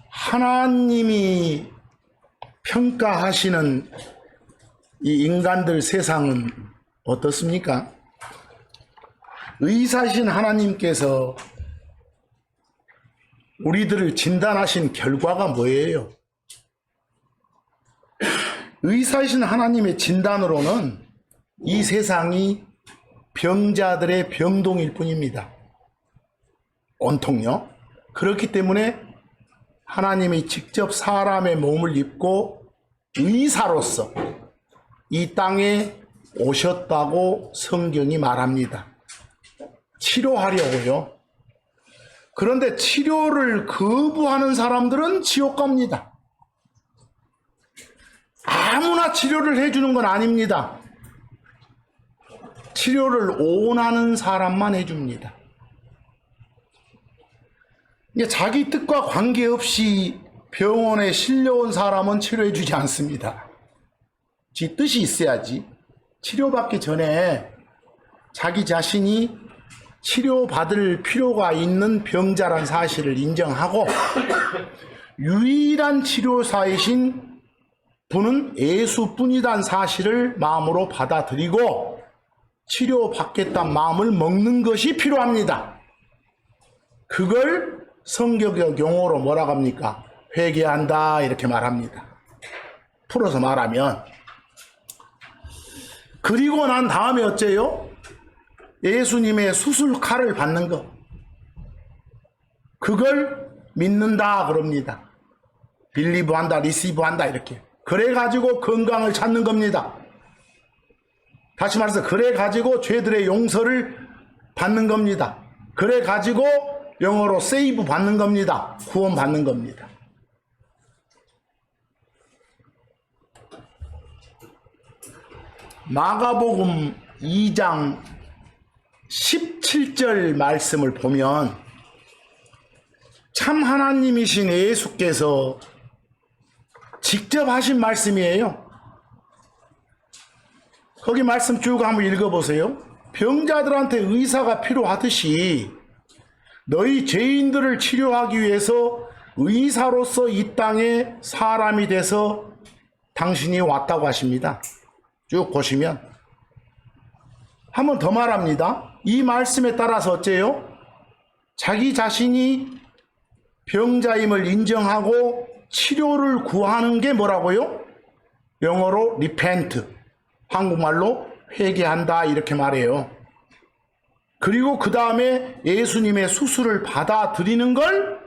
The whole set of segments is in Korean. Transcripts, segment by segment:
하나님이 평가하시는 이 인간들 세상은 어떻습니까? 의사신 하나님께서 우리들을 진단하신 결과가 뭐예요? 의사신 하나님의 진단으로는 이 세상이 병자들의 병동일 뿐입니다. 온통요. 그렇기 때문에 하나님이 직접 사람의 몸을 입고 의사로서 이 땅에 오셨다고 성경이 말합니다. 치료하려고요. 그런데 치료를 거부하는 사람들은 지옥 갑니다. 아무나 치료를 해주는 건 아닙니다. 치료를 원하는 사람만 해줍니다. 자기 뜻과 관계없이 병원에 실려온 사람은 치료해주지 않습니다. 지 뜻이 있어야지. 치료받기 전에 자기 자신이 치료받을 필요가 있는 병자란 사실을 인정하고 유일한 치료사이신 분은 예수뿐이란 사실을 마음으로 받아들이고 치료받겠다는 마음을 먹는 것이 필요합니다. 그걸 성경적 용어로 뭐라고 합니까? 회개한다 이렇게 말합니다. 풀어서 말하면 그리고 난 다음에 어째요? 예수님의 수술 칼을 받는 것. 그걸 믿는다 그럽니다. 빌리브한다, 리시브한다 이렇게. 그래가지고 건강을 찾는 겁니다. 다시 말해서 그래가지고 죄들의 용서를 받는 겁니다. 그래가지고 영어로 세이브 받는 겁니다. 구원 받는 겁니다. 마가복음 2장 17절 말씀을 보면 참 하나님이신 예수께서 직접 하신 말씀이에요. 거기 말씀 쭉 한번 읽어보세요. 병자들한테 의사가 필요하듯이 너희 죄인들을 치료하기 위해서 의사로서 이 땅에 사람이 돼서 당신이 왔다고 하십니다. 쭉 보시면 한 번 더 말합니다. 이 말씀에 따라서 어째요? 자기 자신이 병자임을 인정하고 치료를 구하는 게 뭐라고요? 영어로 repent, 한국말로 회개한다 이렇게 말해요. 그리고 그 다음에 예수님의 수술을 받아들이는 걸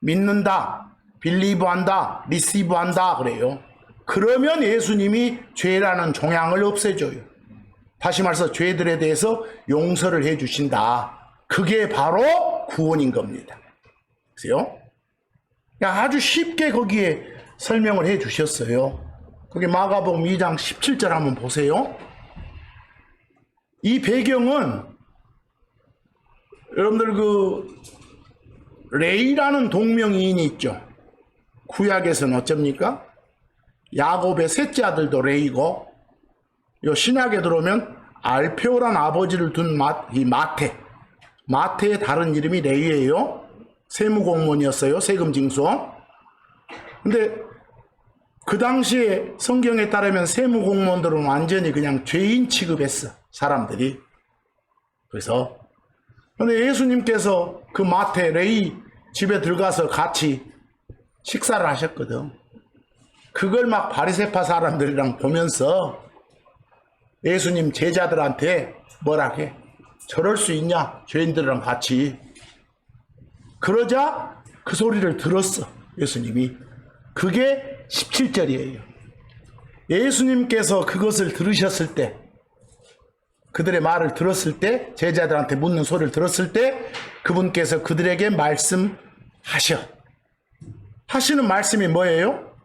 믿는다, 빌리브한다, 리시브한다 그래요. 그러면 예수님이 죄라는 종양을 없애줘요. 다시 말해서 죄들에 대해서 용서를 해주신다. 그게 바로 구원인 겁니다. 그래요? 아주 쉽게 거기에 설명을 해 주셨어요. 거기 마가복음 2장 17절 한번 보세요. 이 배경은 여러분들 레이라는 동명이인이 있죠. 구약에서는 어쩝니까? 야곱의 셋째 아들도 레이고 요 신약에 들어오면 알페오란 아버지를 둔 마태의 다른 이름이 레이예요. 세무공무원이었어요. 세금징수. 근데 그 당시에 성경에 따르면 세무공무원들은 완전히 그냥 죄인 취급했어. 사람들이. 그래서 근데 예수님께서 그 마태 레이 집에 들어가서 같이 식사를 하셨거든. 그걸 막 바리새파 사람들이랑 보면서 예수님 제자들한테 뭐라 해? 저럴 수 있냐? 죄인들이랑 같이. 그러자 그 소리를 들었어. 예수님이. 그게 17절이에요. 예수님께서 그것을 들으셨을 때, 그들의 말을 들었을 때, 제자들한테 묻는 소리를 들었을 때 그분께서 그들에게 하시는 말씀이 뭐예요?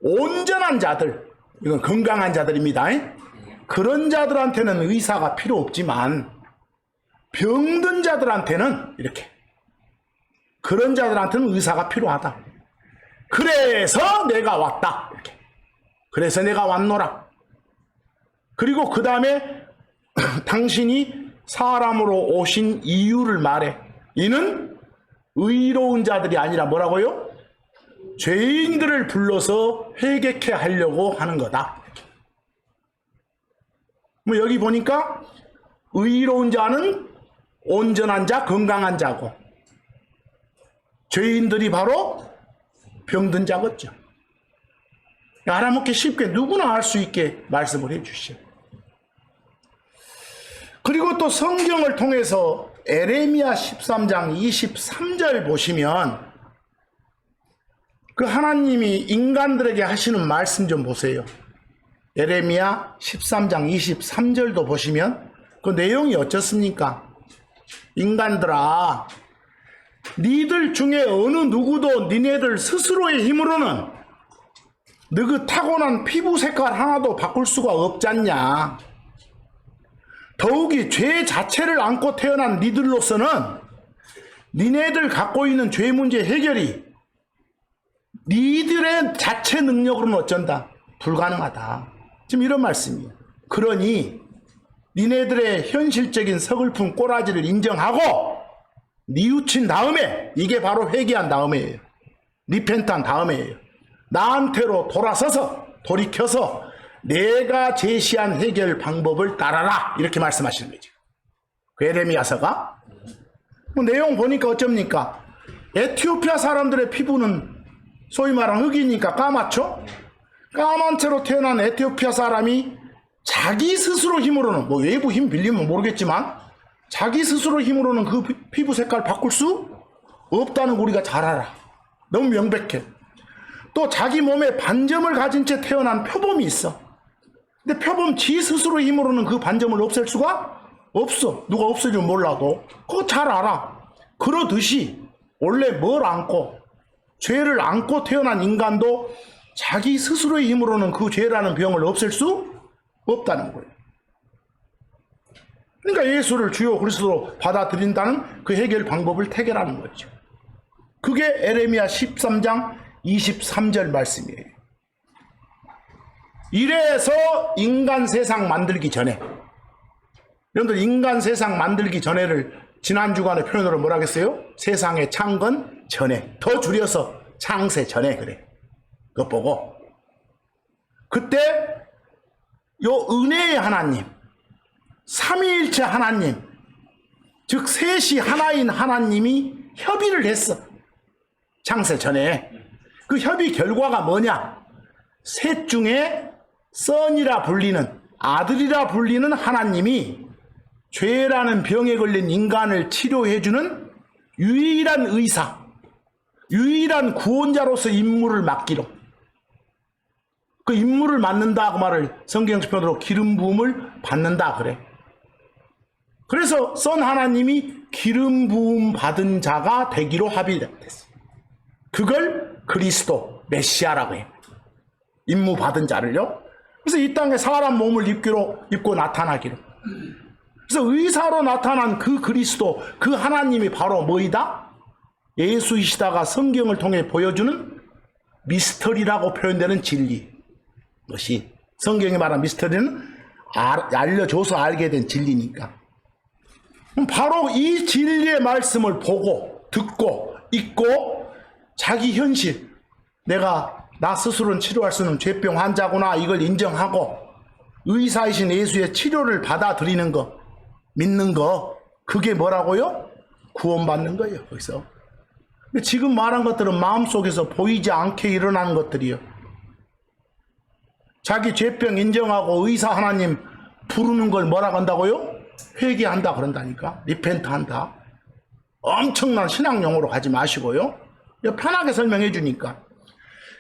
온전한 자들, 이건 건강한 자들입니다. 그런 자들한테는 의사가 필요 없지만 병든 자들한테는 이렇게, 그런 자들한테는 의사가 필요하다. 그래서 내가 왔다. 이렇게. 그래서 내가 왔노라. 그리고 그 다음에 당신이 사람으로 오신 이유를 말해. 이는 의로운 자들이 아니라 뭐라고요? 죄인들을 불러서 회개케 하려고 하는 거다. 뭐 여기 보니까 의로운 자는 온전한 자, 건강한 자고, 죄인들이 바로 병든 자겠죠. 알아먹기 쉽게 누구나 알 수 있게 말씀을 해주시죠. 그리고 또 성경을 통해서 에레미야 13장 23절 보시면 그 하나님이 인간들에게 하시는 말씀 좀 보세요. 에레미야 13장 23절도 보시면 그 내용이 어떻습니까? 인간들아, 니들 중에 어느 누구도 니네들 스스로의 힘으로는 너그 타고난 피부 색깔 하나도 바꿀 수가 없잖냐. 더욱이 죄 자체를 안고 태어난 니들로서는 니네들 갖고 있는 죄 문제 해결이 니들의 자체 능력으로는 어쩐다? 불가능하다. 지금 이런 말씀이에요. 그러니 니네들의 현실적인 서글픈 꼬라지를 인정하고 뉘우친 다음에, 이게 바로 회개한 다음에예요. 리펜트한 다음에예요. 나한테로 돌아서서 돌이켜서 내가 제시한 해결 방법을 따라라, 이렇게 말씀하시는 거죠. 그 에레미야서가 뭐 내용 보니까 어쩝니까? 에티오피아 사람들의 피부는 소위 말하는 흑이니까 까맣죠? 까만 채로 태어난 에티오피아 사람이 자기 스스로 힘으로는, 뭐 외부 힘 빌리면 모르겠지만 자기 스스로 힘으로는 그 피부 색깔 바꿀 수 없다는 거 우리가 잘 알아. 너무 명백해. 또 자기 몸에 반점을 가진 채 태어난 표범이 있어. 근데 표범 지 스스로 힘으로는 그 반점을 없앨 수가 없어. 누가 없애주면 몰라도 그거 잘 알아. 그러듯이 원래 뭘 안고, 죄를 안고 태어난 인간도 자기 스스로의 힘으로는 그 죄라는 병을 없앨 수 없다는 거예요. 그러니까 예수를 주요 그리스도로 받아들인다는 그 해결 방법을 택하라는 거죠. 그게 에레미야 13장 23절 말씀이에요. 이래서 인간 세상 만들기 전에, 여러분들 인간 세상 만들기 전에를 지난 주간의 표현으로 뭐라 했어요? 세상의 창건 전에, 더 줄여서 창세 전에, 그래. 그거 보고 그때 요 은혜의 하나님, 삼위일체 하나님, 즉 셋이 하나인 하나님이 협의를 했어. 창세 전에. 그 협의 결과가 뭐냐? 셋 중에 선이라 불리는, 아들이라 불리는 하나님이 죄라는 병에 걸린 인간을 치료해주는 유일한 의사, 유일한 구원자로서 임무를 맡기로. 그 임무를 맡는다 그 말을 성경적 표현으로 기름 부음을 받는다 그래. 그래서 선 하나님이 기름 부음 받은 자가 되기로 합의됐어. 그걸 그리스도 메시아라고 해. 임무 받은 자를요. 그래서 이 땅에 사람 몸을 입고 나타나기로. 그래서 의사로 나타난 그 그리스도, 그 하나님이 바로 뭐이다? 예수이시다가 성경을 통해 보여주는 미스터리라고 표현되는 진리. 것이 성경이 말한 미스터리는 알려줘서 알게 된 진리니까. 바로 이 진리의 말씀을 보고 듣고 읽고 자기 현실, 내가 나 스스로는 치료할 수 없는 죄병 환자구나, 이걸 인정하고 의사이신 예수의 치료를 받아들이는 거, 믿는 거, 그게 뭐라고요? 구원받는 거예요. 거기서. 근데 지금 말한 것들은 마음속에서 보이지 않게 일어나는 것들이요. 자기 죄병 인정하고 의사 하나님 부르는 걸 뭐라고 한다고요? 회개한다 그런다니까. 리펜트 한다. 엄청난 신학 용어로 가지 마시고요. 편하게 설명해 주니까.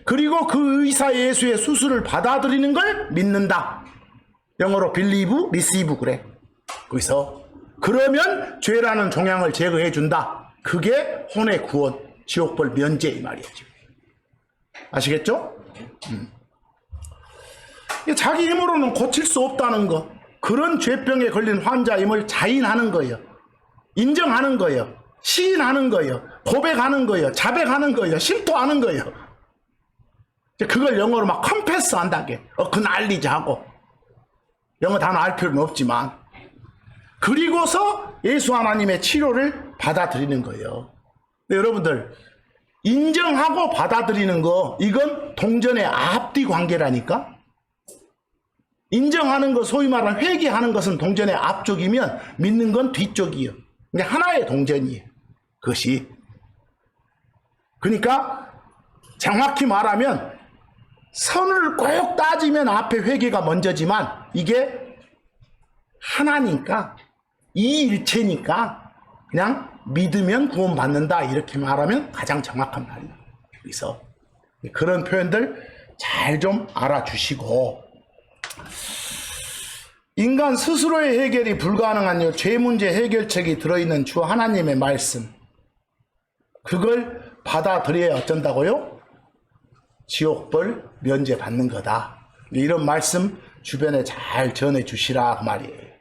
그리고 그 의사 예수의 수술을 받아들이는 걸 믿는다. 영어로 believe, receive 그래. 거기서 그러면 죄라는 종양을 제거해 준다. 그게 혼의 구원, 지옥벌 면제 이 말이죠. 아시겠죠? 자기 힘으로는 고칠 수 없다는 거, 그런 죄병에 걸린 환자임을 자인하는 거예요. 인정하는 거예요. 시인하는 거예요. 고백하는 거예요. 자백하는 거예요. 실토하는 거예요. 그걸 영어로 막 컨페스 한다게. 그날리지 하고. 영어 단어 알 필요는 없지만. 그리고서 예수 하나님의 치료를 받아들이는 거예요. 근데 여러분들, 인정하고 받아들이는 거, 이건 동전의 앞뒤 관계라니까? 인정하는 거, 소위 말하는 회개하는 것은 동전의 앞쪽이면 믿는 건 뒤쪽이요. 근데 하나의 동전이에요. 그것이. 그러니까 정확히 말하면 선을 꼭 따지면 앞에 회개가 먼저지만 이게 하나니까, 이 일체니까 그냥 믿으면 구원받는다, 이렇게 말하면 가장 정확한 말이에요. 그래서 그런 표현들 잘 좀 알아주시고, 인간 스스로의 해결이 불가능한 죄 문제 해결책이 들어있는 주 하나님의 말씀, 그걸 받아들여야 어쩐다고요? 지옥벌 면제받는 거다. 이런 말씀 주변에 잘 전해주시라 그 말이에요.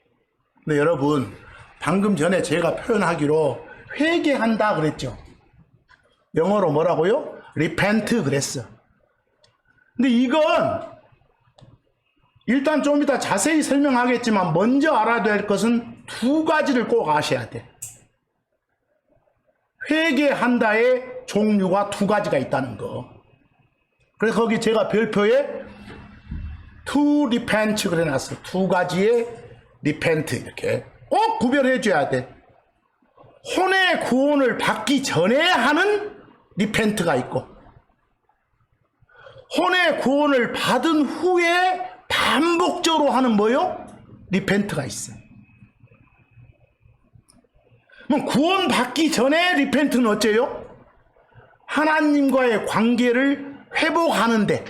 근데 여러분, 방금 전에 제가 표현하기로 회개한다 그랬죠. 영어로 뭐라고요? repent 그랬어. 근데 이건 일단 좀 이따 자세히 설명하겠지만 먼저 알아야 될 것은 두 가지를 꼭 아셔야 돼. 회개한다의 종류가 두 가지가 있다는 거. 그래서 거기 제가 별표에 to repent 그래놨어. 두 가지의 repent, 이렇게 꼭 구별해 줘야 돼. 혼의 구원을 받기 전에 하는 repent가 있고, 혼의 구원을 받은 후에 반복적으로 하는 뭐요? repent가 있어. 그럼 구원 받기 전에 repent는 어째요? 하나님과의 관계를 회복하는데,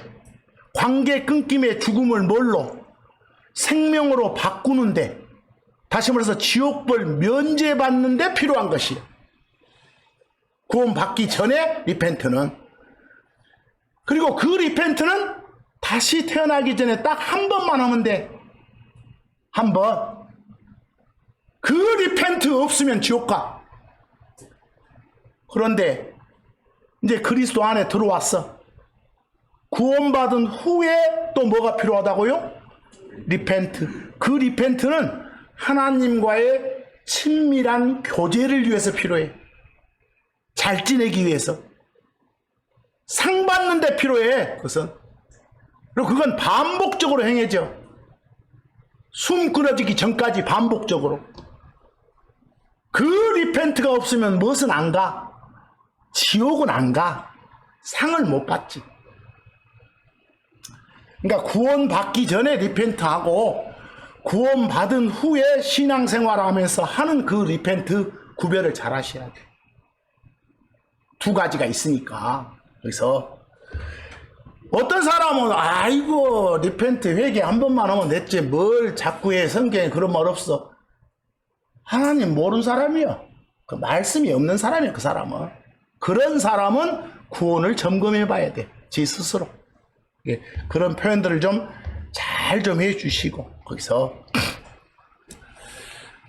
관계 끊김의 죽음을 뭘로? 생명으로 바꾸는데, 다시 말해서 지옥벌 면제받는데 필요한 것이에요. 구원 받기 전에 리펜트는. 그리고 그 리펜트는 다시 태어나기 전에 딱 한 번만 하면 돼. 한 번. 그 리펜트 없으면 지옥 가. 그런데 이제 그리스도 안에 들어왔어. 구원받은 후에 또 뭐가 필요하다고요? 리펜트. 그 리펜트는 하나님과의 친밀한 교제를 위해서 필요해. 잘 지내기 위해서. 상 받는 데 필요해. 그것은. 그리고 그건 반복적으로 행해져. 숨 끊어지기 전까지 반복적으로. 그 리펜트가 없으면 무엇은 안 가? 지옥은 안 가. 상을 못 받지. 그러니까 구원받기 전에 리펜트하고 구원받은 후에 신앙생활을 하면서 하는 그 리펜트 구별을 잘 하셔야 돼. 두 가지가 있으니까. 그래서 어떤 사람은 아이고 리펜트 회개 한 번만 하면 됐지 뭘 자꾸 해. 성경에 그런 말 없어. 하나님 모르는 사람이요. 그 말씀이 없는 사람이야. 그 사람은. 그런 사람은 구원을 점검해 봐야 돼. 지 스스로. 그런 표현들을 좀 잘 좀 해주시고. 거기서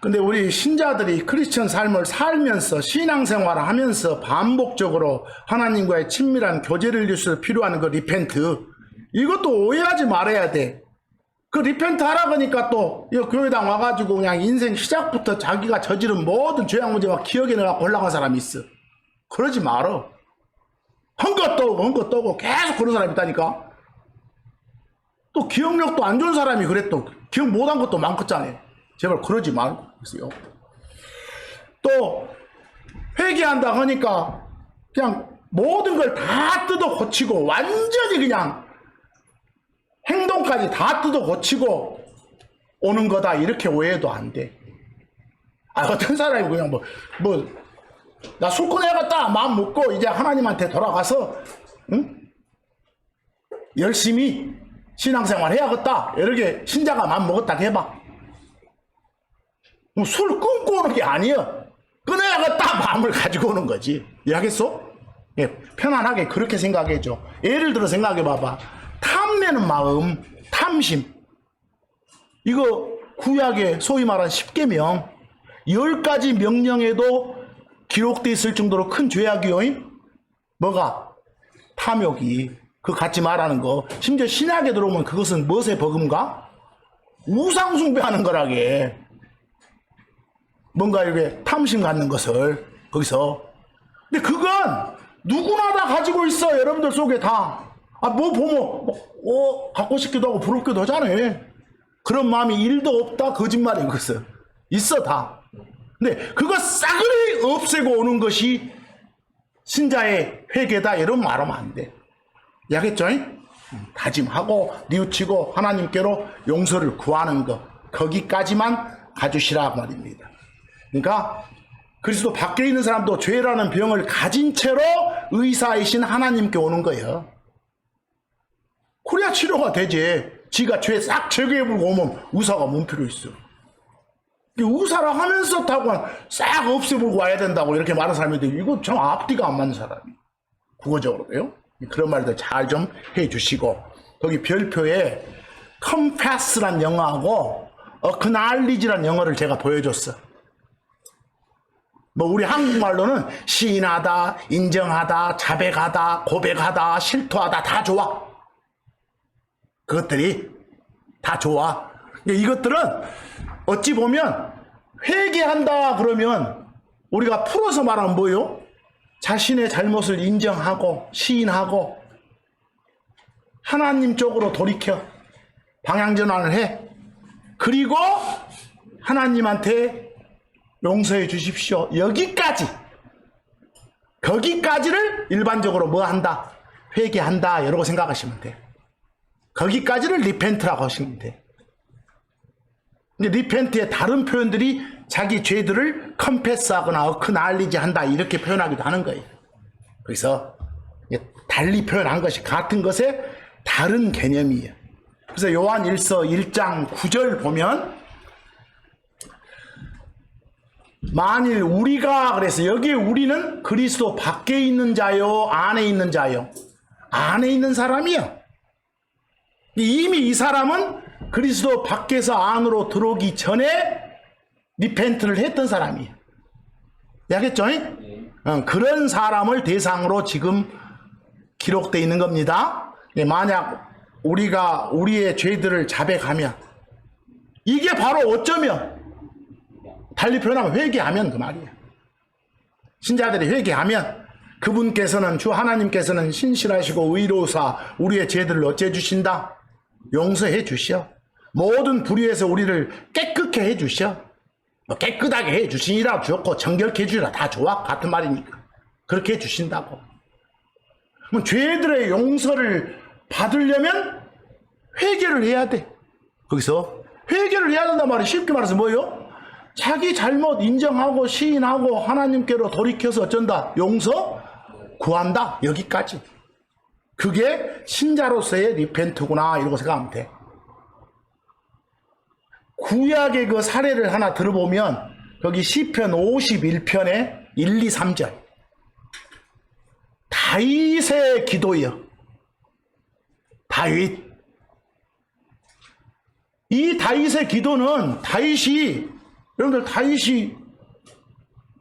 근데 우리 신자들이 크리스천 삶을 살면서 신앙생활을 하면서 반복적으로 하나님과의 친밀한 교제를 위해서 필요한 그 리펜트, 이것도 오해하지 말아야 돼. 그 리펜트 하라 그러니까 또 이 교회당 와가지고 그냥 인생 시작부터 자기가 저지른 모든 죄악 문제 막 기억에 넣어갖고 올라간 사람이 있어. 그러지 말어. 헝거 떠오고 계속 그런 사람이 있다니까. 또 기억력도 안 좋은 사람이 그래. 또 기억 못한 것도 많겠잖아요. 제발 그러지 말고 그러세요. 또 회개한다 하니까 그냥 모든 걸 다 뜯어 고치고 완전히 그냥 행동까지 다 뜯어 고치고 오는 거다, 이렇게 오해도 안 돼. 어떤 사람이 그냥 나 술 끊어야겠다 마음 먹고 이제 하나님한테 돌아가서 열심히 신앙생활 해야겠다 이렇게 신자가 마음 먹었다 해봐. 술 끊고 오는 게 아니야. 끊어야겠다 마음을 가지고 오는 거지. 이해하겠어? 예, 편안하게 그렇게 생각해줘. 예를 들어 생각해 봐봐. 탐내는 마음, 탐심. 이거 구약의 소위 말하는 10계명 10가지 명령에도 기록되어 있을 정도로 큰 죄악이요. 뭐가? 탐욕이. 그거 갖지 말라는 거. 심지어 신약에 들어오면 그것은 무엇의 버금가? 우상 숭배하는 거라게. 뭔가 이렇게 탐심 갖는 것을. 거기서 근데 그건 누구나 다 가지고 있어. 여러분들 속에 다. 뭐 보면 갖고 싶기도 하고 부럽기도 하잖아요. 그런 마음이 1도 없다 거짓말인 것은 있어 다. 근데 그거 싸그리 없애고 오는 것이 신자의 회개다 이런 말하면 안 돼. 알겠죠? 다짐하고 뉘우치고 하나님께로 용서를 구하는 것, 거기까지만 가주시라 말입니다. 그러니까 그리스도 밖에 있는 사람도 죄라는 병을 가진 채로 의사이신 하나님께 오는 거예요. 그래야 치료가 되지. 지가 죄 싹 제거해버리고 오면 의사가 뭔 필요 있어. 의사라 하면서 타고 싹 없애버리고 와야 된다고 이렇게 말하는 사람인데 이거 참 앞뒤가 안 맞는 사람이. 국어적으로요. 그런 말들 잘 좀 해주시고, 거기 별표에 confess란 영어하고 acknowledge란 영어를 제가 보여줬어. 뭐 우리 한국말로는 시인하다, 인정하다, 자백하다, 고백하다, 실토하다 다 좋아. 그것들이 다 좋아. 이것들은 어찌 보면 회개한다 그러면 우리가 풀어서 말하면 뭐요? 자신의 잘못을 인정하고 시인하고 하나님 쪽으로 돌이켜 방향전환을 해. 그리고 하나님한테 용서해 주십시오. 여기까지. 거기까지를 일반적으로 뭐 한다? 회개한다. 이러고 생각하시면 돼. 거기까지를 리펜트라고 하시면 돼. 근데 리펜트의 다른 표현들이 자기 죄들을 컨페스하거나 어크날리지 한다 이렇게 표현하기도 하는 거예요. 그래서 달리 표현한 것이 같은 것에 다른 개념이에요. 그래서 요한 1서 1장 9절 보면 만일 우리가 그래서 여기에 우리는 그리스도 밖에 있는 자요 안에 있는 자요. 안에 있는 사람이요. 이미 이 사람은 그리스도 밖에서 안으로 들어오기 전에 리펜트를 했던 사람이에요. 알겠죠? 그런 사람을 대상으로 지금 기록되어 있는 겁니다. 만약 우리가 우리의 죄들을 자백하면 이게 바로 어쩌면 달리 표현하면 회개하면 그 말이에요. 신자들이 회개하면 그분께서는 주 하나님께서는 신실하시고 의로우사 우리의 죄들을 어째 주신다? 용서해 주시오. 모든 불의에서 우리를 깨끗게 해 주시오. 깨끗하게 해 주시니라 좋고 정결케 해 주리라 다 좋아. 같은 말이니까. 그렇게 해 주신다고. 그럼 죄들의 용서를 받으려면 회개를 해야 돼. 거기서 회개를 해야 된단 말이 쉽게 말해서 뭐예요? 자기 잘못 인정하고 시인하고 하나님께로 돌이켜서 어쩐다? 용서 구한다. 여기까지. 그게 신자로서의 리펜트구나 이러고 생각하면 돼. 구약의 그 사례를 하나 들어보면 여기 시편 51편에 1, 2, 3절 다윗의 기도예요. 다윗. 이 다윗의 기도는 여러분들 다윗이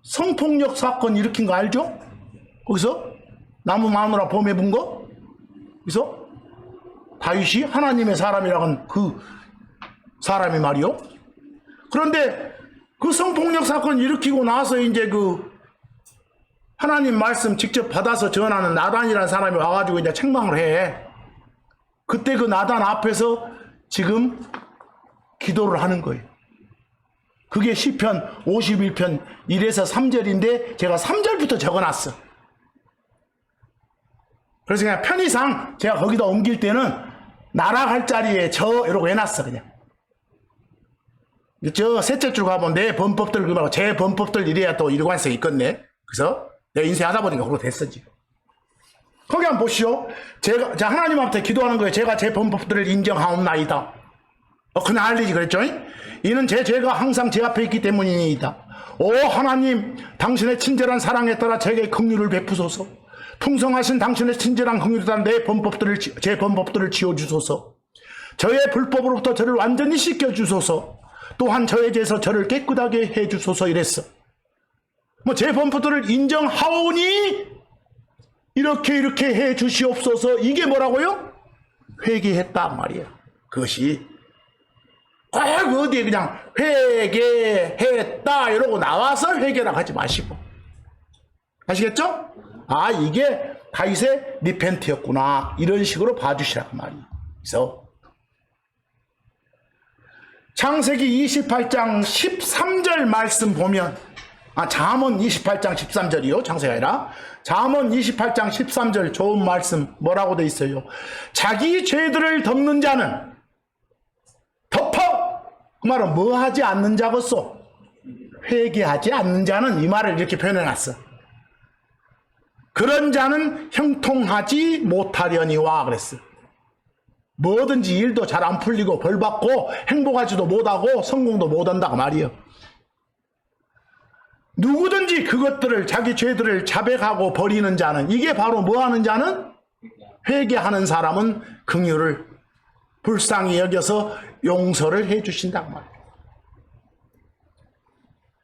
성폭력 사건 일으킨 거 알죠? 거기서 나무 마누라 범해 본 거? 그래서 다윗이 하나님의 사람이라는 그 사람이 말이요. 그런데 그 성폭력 사건 일으키고 나서 이제 그 하나님 말씀 직접 받아서 전하는 나단이라는 사람이 와가지고 이제 책망을 해. 그때 그 나단 앞에서 지금 기도를 하는 거예요. 그게 시편 51편 1에서 3절인데 제가 3절부터 적어놨어. 그래서 그냥 편의상 제가 거기다 옮길 때는 나락할 자리에 저 이러고 해놨어. 그냥 저 셋째 줄 가면 내 범법들 그러고 제 범법들 이래야 또 일관성이 있겠네. 그래서 내 인생 하다 보니까 그렇게 됐어 지금. 거기 한번 보시오. 제가 하나님 앞에 기도하는 거예요. 제가 제 범법들을 인정하옵나이다. 그냥 알리지 그랬죠? 이는 제 죄가 항상 제 앞에 있기 때문이니이다. 오 하나님, 당신의 친절한 사랑에 따라 제게 긍휼을 베푸소서. 풍성하신 당신의 친절한 긍휼에 따라 제 범법들을 지워주소서. 저의 불법으로부터 저를 완전히 씻겨주소서. 또한 저에 대해서 저를 깨끗하게 해주소서 이랬어. 제 범법들을 인정하오니 이렇게 해주시옵소서. 이게 뭐라고요? 회개했다 말이에요. 그것이 어디에 그냥 회개했다 이러고 나와서 회개라고 하지 마시고 아시겠죠? 아, 이게 다윗의 리펜트였구나. 이런 식으로 봐주시라고 말이에요. 그래서 창세기 28장 13절 말씀 보면, 잠언 28장 13절이요. 창세가 아니라. 잠언 28장 13절 좋은 말씀 뭐라고 돼 있어요? 자기 죄들을 덮는 자는 덮어! 그 말은 뭐 하지 않는 자겠소? 회개하지 않는 자는, 이 말을 이렇게 표현해놨어. 그런 자는 형통하지 못하려니와 그랬어. 뭐든지 일도 잘 안 풀리고 벌 받고 행복하지도 못하고 성공도 못한다고 말이요. 누구든지 그것들을, 자기 죄들을 자백하고 버리는 자는, 이게 바로 뭐 하는 자는? 회개하는 사람은 긍휼을 불쌍히 여겨서 용서를 해주신다고 말이에요.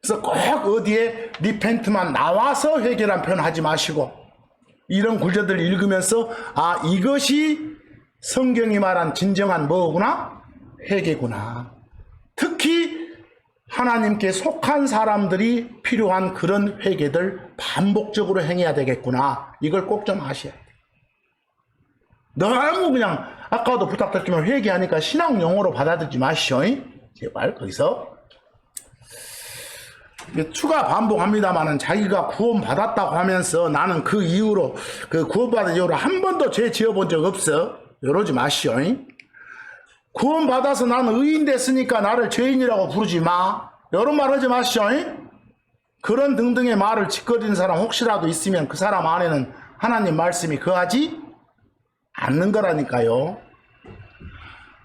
그래서 꼭 어디에 리펜트만 나와서 회개란 표현 하지 마시고, 이런 구절들을 읽으면서 이것이 성경이 말한 진정한 뭐구나? 회개구나. 특히 하나님께 속한 사람들이 필요한 그런 회개들 반복적으로 행해야 되겠구나. 이걸 꼭 좀 아셔야 돼요. 너무 그냥 아까도 부탁드렸지만 회개하니까 신앙 용어로 받아들이지 마시오. 제발 거기서 추가 반복합니다만은, 자기가 구원받았다고 하면서 나는 그 이후로, 그 구원받은 이후로 한 번도 죄 지어본 적 없어. 이러지 마시오. 구원받아서 나는 의인 됐으니까 나를 죄인이라고 부르지 마. 이런 말 하지 마시오. 그런 등등의 말을 짓거리는 사람 혹시라도 있으면 그 사람 안에는 하나님 말씀이 거하지 않는 거라니까요.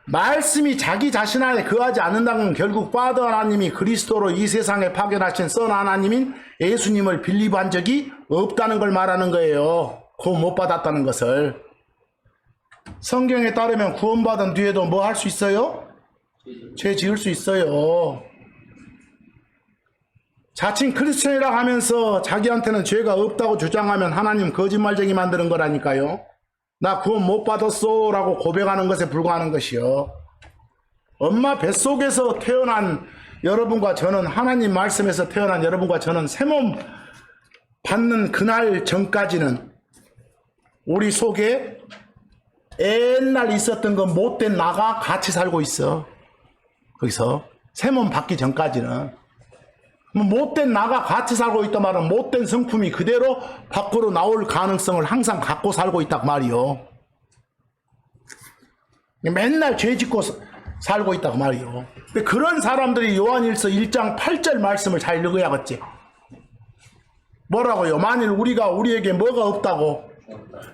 말씀이 자기 자신 안에 거하지 않는다는 건 결국 파더 하나님이 그리스도로 이 세상에 파견하신 선 하나님인 예수님을 빌리브한 적이 없다는 걸 말하는 거예요. 구원 못 받았다는 것을. 성경에 따르면 구원받은 뒤에도 뭐 할 수 있어요? 죄 지을 수 있어요. 자칭 크리스천이라 하면서 자기한테는 죄가 없다고 주장하면 하나님 거짓말쟁이 만드는 거라니까요. 나 구원 못 받았어 라고 고백하는 것에 불과하는 것이요. 엄마 뱃속에서 태어난 여러분과 저는, 하나님 말씀에서 태어난 여러분과 저는 새몸 받는 그날 전까지는 우리 속에 옛날 있었던 그 못된 나가 같이 살고 있어. 거기서 새몸 받기 전까지는 못된 나가 같이 살고 있단 말은 못된 성품이 그대로 밖으로 나올 가능성을 항상 갖고 살고 있단 말이요. 맨날 죄 짓고 살고 있단 말이요. 근데 그런 사람들이 요한일서 1장 8절 말씀을 잘 읽어야겠지. 뭐라고요? 만일 우리가 우리에게 뭐가 없다고,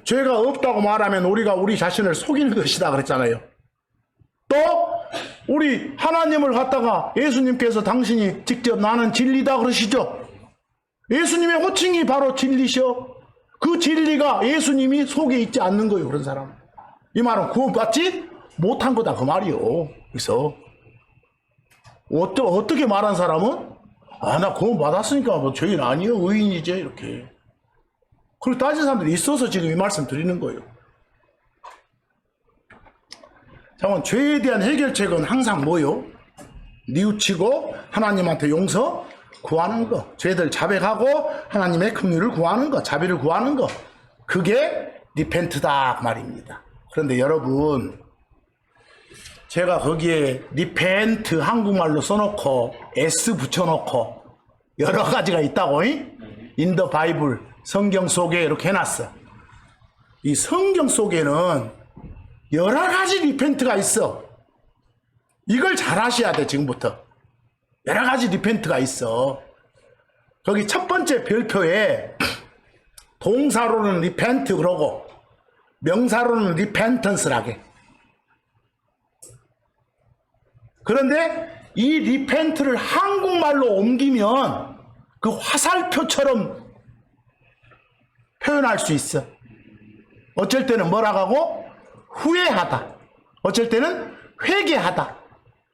죄가 없다고 말하면 우리가 우리 자신을 속이는 것이다 그랬잖아요. 또 우리 하나님을 갖다가 예수님께서 당신이 직접 나는 진리다 그러시죠. 예수님의 호칭이 바로 진리셔. 그 진리가 예수님이 속에 있지 않는 거예요. 그런 사람. 이 말은 구원받지 못한 거다 그 말이요. 그래서 어떻게 말한 사람은 나 구원받았으니까 뭐 죄인 아니요, 의인이지 이렇게. 그리고 따진 사람들이 있어서 지금 이 말씀 드리는 거예요. 잠깐, 죄에 대한 해결책은 항상 뭐요? 뉘우치고 하나님한테 용서 구하는 거, 죄들 자백하고 하나님의 긍휼을 구하는 거, 자비를 구하는 거, 그게 리펜트다 말입니다. 그런데 여러분, 제가 거기에 리펜트 한국말로 써놓고 S 붙여놓고 여러 가지가 있다고, 인더 바이블, 성경 속에 이렇게 해놨어. 이 성경 속에는 여러 가지 리펜트가 있어. 이걸 잘 하셔야 돼. 지금부터 여러 가지 리펜트가 있어. 거기 첫 번째 별표에 동사로는 리펜트 그러고 명사로는 리펜턴스라게. 그런데 이 리펜트를 한국말로 옮기면 그 화살표처럼 표현할 수 있어. 어쩔 때는 뭐라고 하고? 후회하다. 어쩔 때는 회개하다.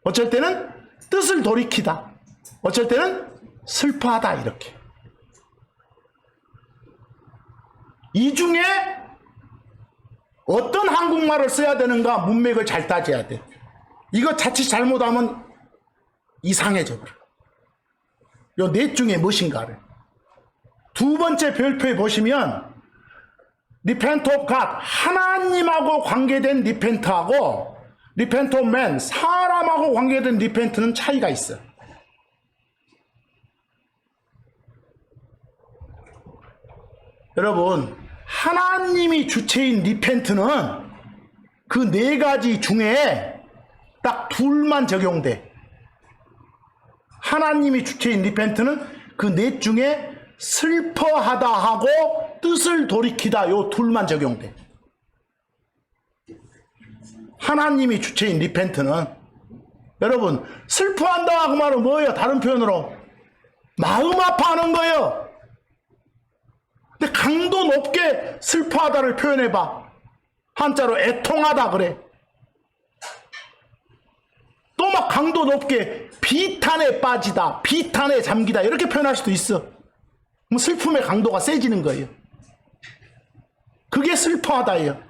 어쩔 때는 뜻을 돌이키다. 어쩔 때는 슬퍼하다. 이렇게. 이 중에 어떤 한국말을 써야 되는가 문맥을 잘 따져야 돼. 이거 자칫 잘못하면 이상해져 버려. 요 넷 중에 무엇인가를. 두 번째 별표에 보시면 repent of God, 하나님하고 관계된 repent하고 repent of man, 사람하고 관계된 repent는 차이가 있어. 여러분, 하나님이 주체인 repent는 그 네 가지 중에 딱 둘만 적용돼. 하나님이 주체인 repent는 그 넷 중에 슬퍼하다 하고 뜻을 돌이키다 요 둘만 적용돼. 하나님이 주체인 repent는 여러분 슬퍼한다 그 말은 뭐예요? 다른 표현으로 마음 아파하는 거예요. 근데 강도 높게 슬퍼하다를 표현해봐. 한자로 애통하다 그래. 또 막 강도 높게 비탄에 빠지다, 비탄에 잠기다 이렇게 표현할 수도 있어. 그럼 슬픔의 강도가 세지는 거예요. 그게 슬퍼하다예요.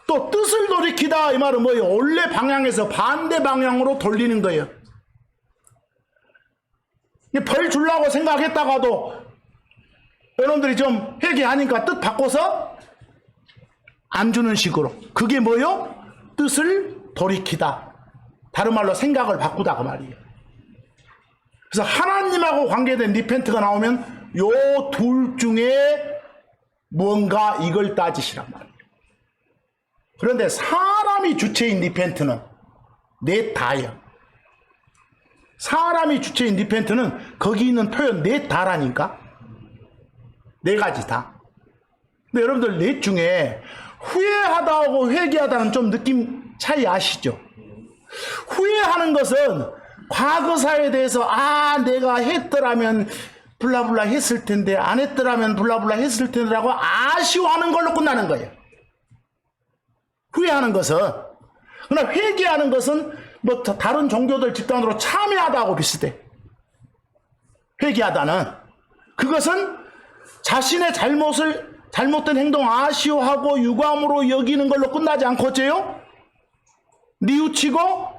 또 뜻을 돌이키다 이 말은 뭐예요? 원래 방향에서 반대 방향으로 돌리는 거예요. 벌 주려고 생각했다가도 여러분들이 좀 회개하니까 뜻 바꿔서 안 주는 식으로. 그게 뭐요? 뜻을 돌이키다. 다른 말로 생각을 바꾸다 그 말이에요. 그래서 하나님하고 관계된 리펜트가 나오면 요 둘 중에 뭔가 이걸 따지시란 말이에요. 그런데 사람이 주체인 리펜트는 넷 다예요. 사람이 주체인 리펜트는 거기 있는 표현 넷 다라니까. 네 가지 다. 근데 여러분들 넷 중에 후회하다하고 회개하다는 좀 느낌 차이 아시죠? 후회하는 것은 과거사에 대해서 내가 했더라면 블라블라 했을 텐데 안 했더라면 블라블라 했을 텐데라고 아쉬워하는 걸로 끝나는 거예요. 후회하는 것은. 그러나 회개하는 것은 뭐 다른 종교들 집단으로 참여하다하고 비슷해. 회개하다는 그것은 자신의 잘못된 행동 아쉬워하고 유감으로 여기는 걸로 끝나지 않고 어째요? 뉘우치고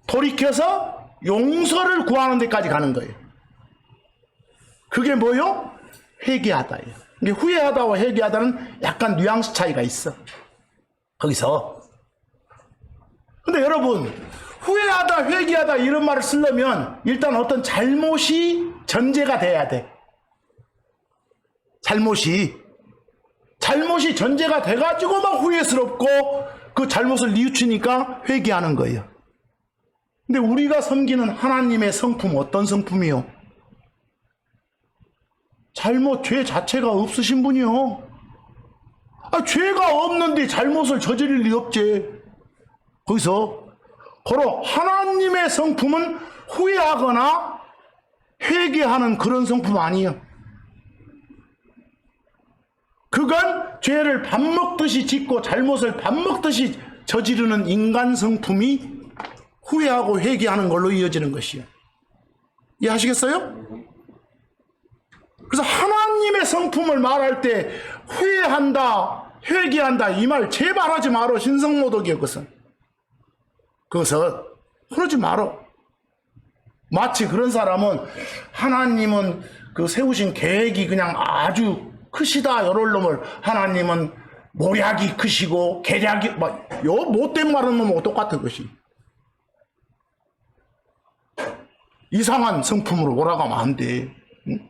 돌이켜서 용서를 구하는 데까지 가는 거예요. 그게 뭐요? 회개하다예요. 이게 후회하다와 회개하다는 약간 뉘앙스 차이가 있어. 거기서. 근데 여러분, 후회하다, 회개하다 이런 말을 쓰려면 일단 어떤 잘못이 전제가 돼야 돼. 잘못이 전제가 돼가지고 막 후회스럽고 그 잘못을 뉘우치니까 회개하는 거예요. 근데 우리가 섬기는 하나님의 성품 어떤 성품이요? 죄 자체가 없으신 분이요. 죄가 없는데 잘못을 저지를 리 없지. 거기서 바로 하나님의 성품은 후회하거나 회개하는 그런 성품 아니에요. 그건 죄를 밥 먹듯이 짓고 잘못을 밥 먹듯이 저지르는 인간 성품이 후회하고 회개하는 걸로 이어지는 것이에요. 이해하시겠어요? 그래서 하나님의 성품을 말할 때 후회한다, 회개한다 이 말 제발 하지 마라. 신성모독이에요. 그것은 그러지 마라. 마치 그런 사람은 하나님은 그 세우신 계획이 그냥 아주 크시다 이럴 놈을 하나님은 모략이 크시고 계략이 요 못된 말은 놈하고 똑같은 것이. 이상한 성품으로 오라가면 안 돼. 응?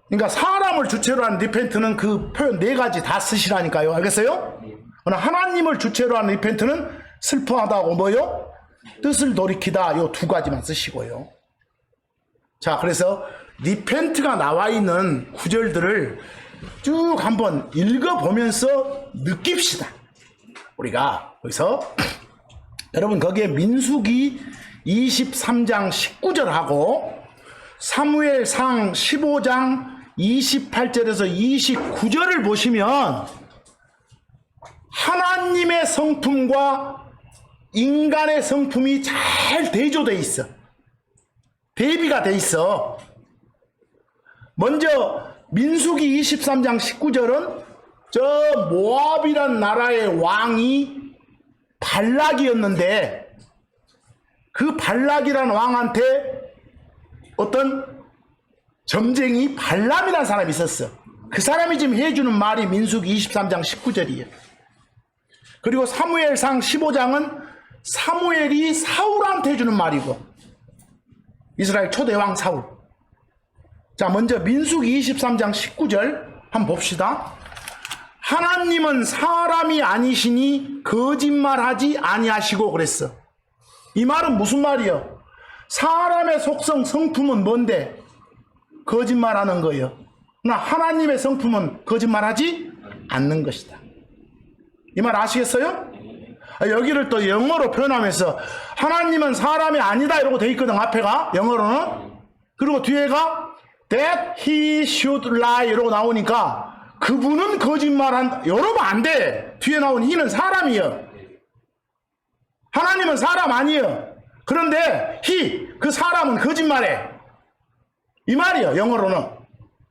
그러니까 사람을 주체로 한 리펜트는 그 표현 네 가지 다 쓰시라니까요. 알겠어요? 그러나 하나님을 주체로 한 리펜트는 슬퍼하다고 뭐요? 뜻을 돌이키다 요 두 가지만 쓰시고요. 자, 그래서 리펜트가 나와 있는 구절들을 쭉 한번 읽어보면서 느낍시다. 우리가 여기서 여러분 거기에 민수기 23장 19절하고 사무엘상 15장 28절에서 29절을 보시면 하나님의 성품과 인간의 성품이 잘 대조돼 있어. 대비가 돼 있어. 먼저 민수기 23장 19절은 저 모압이란 나라의 왕이 발락이었는데 그 발락이란 왕한테 어떤 점쟁이 발람이라는 사람이 있었어. 그 사람이 지금 해주는 말이 민수기 23장 19절이에요. 그리고 사무엘상 15장은 사무엘이 사울한테 해주는 말이고, 이스라엘 초대왕 사울. 자, 먼저 민수기 23장 19절 한번 봅시다. 하나님은 사람이 아니시니 거짓말하지 아니하시고 그랬어. 이 말은 무슨 말이요? 사람의 속성, 성품은 뭔데? 거짓말하는 거예요. 그러나 하나님의 성품은 거짓말하지 않는 것이다. 이 말 아시겠어요? 여기를 또 영어로 표현하면서 하나님은 사람이 아니다 이러고 돼 있거든, 앞에가 영어로는. 그리고 뒤에가 that he should lie 이러고 나오니까 그분은 거짓말한다 이러면 안 돼. 뒤에 나온 he는 사람이요. 하나님은 사람 아니에요. 그런데 he, 그 사람은 거짓말해. 이 말이에요, 영어로는.